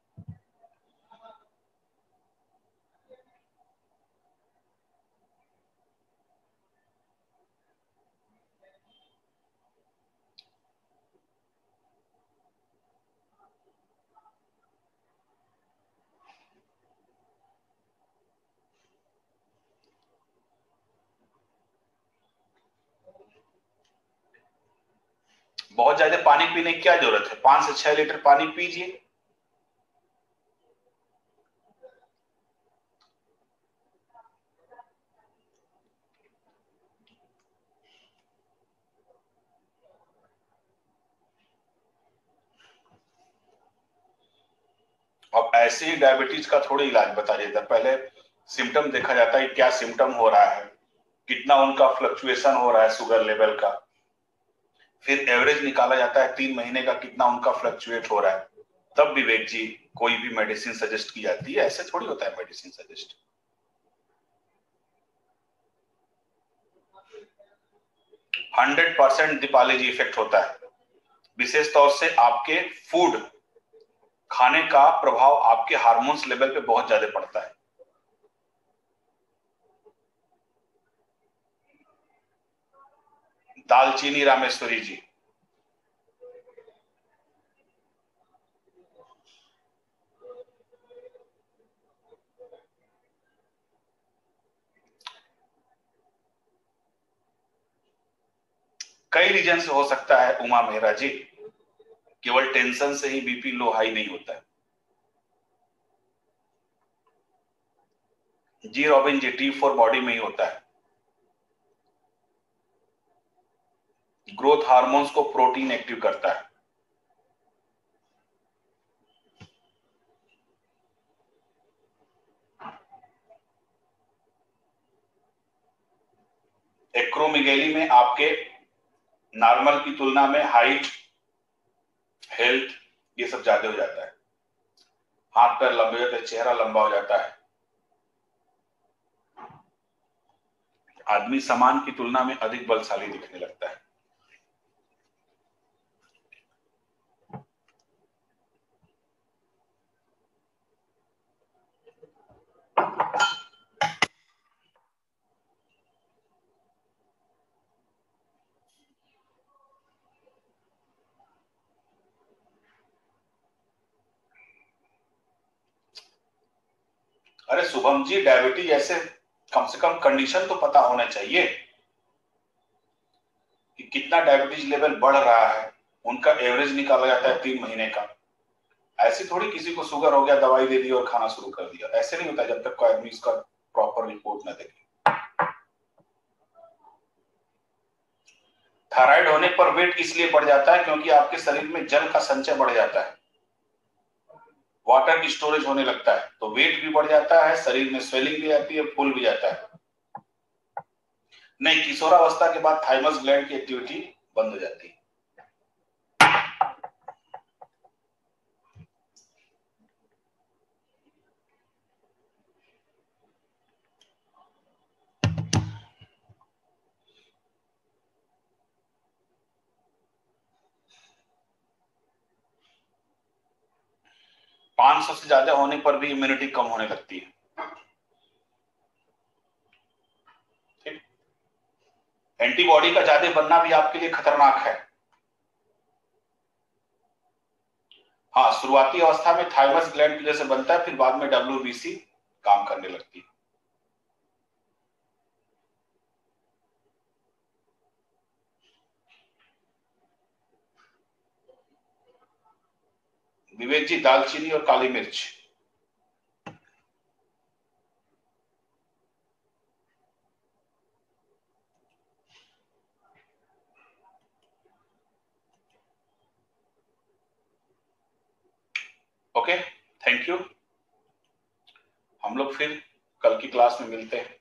बहुत ज्यादा पानी पीने की क्या जरूरत है, 5 से 6 लीटर पानी पीजिए। अब ऐसे ही डायबिटीज का थोड़ी इलाज बता देता, पहले सिम्टम देखा जाता है, क्या सिम्टम हो रहा है, कितना उनका फ्लक्चुएशन हो रहा है शुगर लेवल का, फिर एवरेज निकाला जाता है 3 महीने का, कितना उनका फ्लक्चुएट हो रहा है, तब विवेक जी कोई भी मेडिसिन सजेस्ट की जाती है। ऐसे थोड़ी होता है मेडिसिन सजेस्ट। 100% दीपाली जी इफेक्ट होता है, विशेष तौर से आपके फूड खाने का प्रभाव आपके हार्मोन्स लेवल पे बहुत ज्यादा पड़ता है। दालचीनी रामेश्वरी जी, कई रीजन से हो सकता है उमा मेहरा जी, केवल टेंशन से ही बीपी लो हाई नहीं होता है। जी रॉबिन जी, T4 बॉडी में ही होता है। ग्रोथ हार्मोन्स को प्रोटीन एक्टिव करता है। एक्रोमेगैली में आपके नॉर्मल की तुलना में हाइट, हेल्थ, ये सब ज्यादा हो जाता है, हाथ पैर लंबे हो जाते हैं, चेहरा लंबा हो जाता है, आदमी सामान की तुलना में अधिक बलशाली दिखने लगता है। अरे शुभम जी, डायबिटीज ऐसे कम से कम कंडीशन तो पता होना चाहिए कि कितना डायबिटीज लेवल बढ़ रहा है, उनका एवरेज निकाला जाता है 3 महीने का। ऐसी थोड़ी किसी को शुगर हो गया दवाई दे दी और खाना शुरू कर दिया, ऐसे नहीं होता जब तक कोई आदमी इसका प्रॉपर रिपोर्ट न देखे। थायराइड होने पर वेट इसलिए बढ़ जाता है क्योंकि आपके शरीर में जल का संचय बढ़ जाता है, वाटर की स्टोरेज होने लगता है, तो वेट भी बढ़ जाता है, शरीर में स्वेलिंग भी आती है, फूल भी जाता है। नहीं, किशोरावस्था के बाद थाइमस ग्लैंड की एक्टिविटी बंद हो जाती है। 500 से ज्यादा होने पर भी इम्यूनिटी कम होने लगती है। ठीक, एंटीबॉडी का ज्यादा बनना भी आपके लिए खतरनाक है। हाँ, शुरुआती अवस्था में थाइमस ग्लैंड की वजह से बनता है, फिर बाद में डब्ल्यूबीसी काम करने लगती है। विवेक जी, दालचीनी और काली मिर्च। Okay, thank you. हम लोग फिर कल की क्लास में मिलते हैं।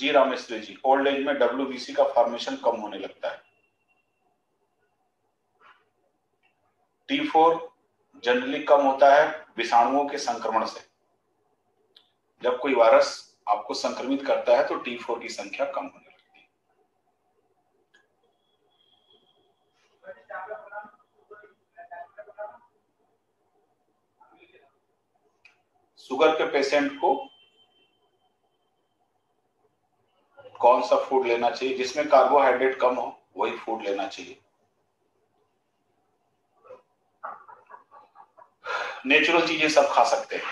जी रामेश्वरी जी, ओल्ड एज में डब्ल्यूबीसी का फॉर्मेशन कम होने लगता है। T4 जनरली कम होता है विषाणुओं के संक्रमण से। जब कोई वायरस आपको संक्रमित करता है तो T4 की संख्या कम होने लगती है। शुगर के पेशेंट को कौन सा फूड लेना चाहिए? जिसमें कार्बोहाइड्रेट कम हो वही फूड लेना चाहिए। नेचुरल चीजें सब खा सकते हैं,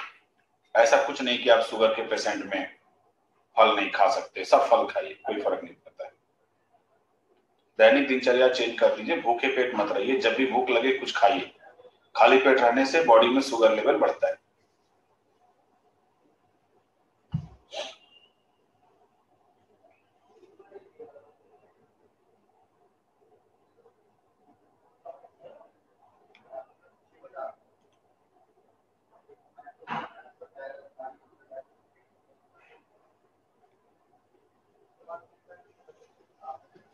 ऐसा कुछ नहीं कि आप शुगर के पेशेंट में फल नहीं खा सकते, सब फल खाइए, कोई फर्क नहीं पड़ता है। दैनिक दिनचर्या चेंज कर दीजिए, भूखे पेट मत रहिए, जब भी भूख लगे कुछ खाइए। खाली पेट रहने से बॉडी में शुगर लेवल बढ़ता है।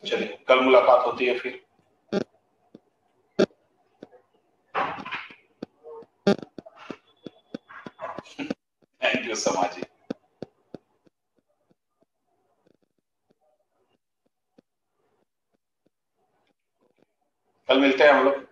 चलिए, कल मुलाकात होती है फिर। Thank you so much. कल मिलते हैं हम लोग।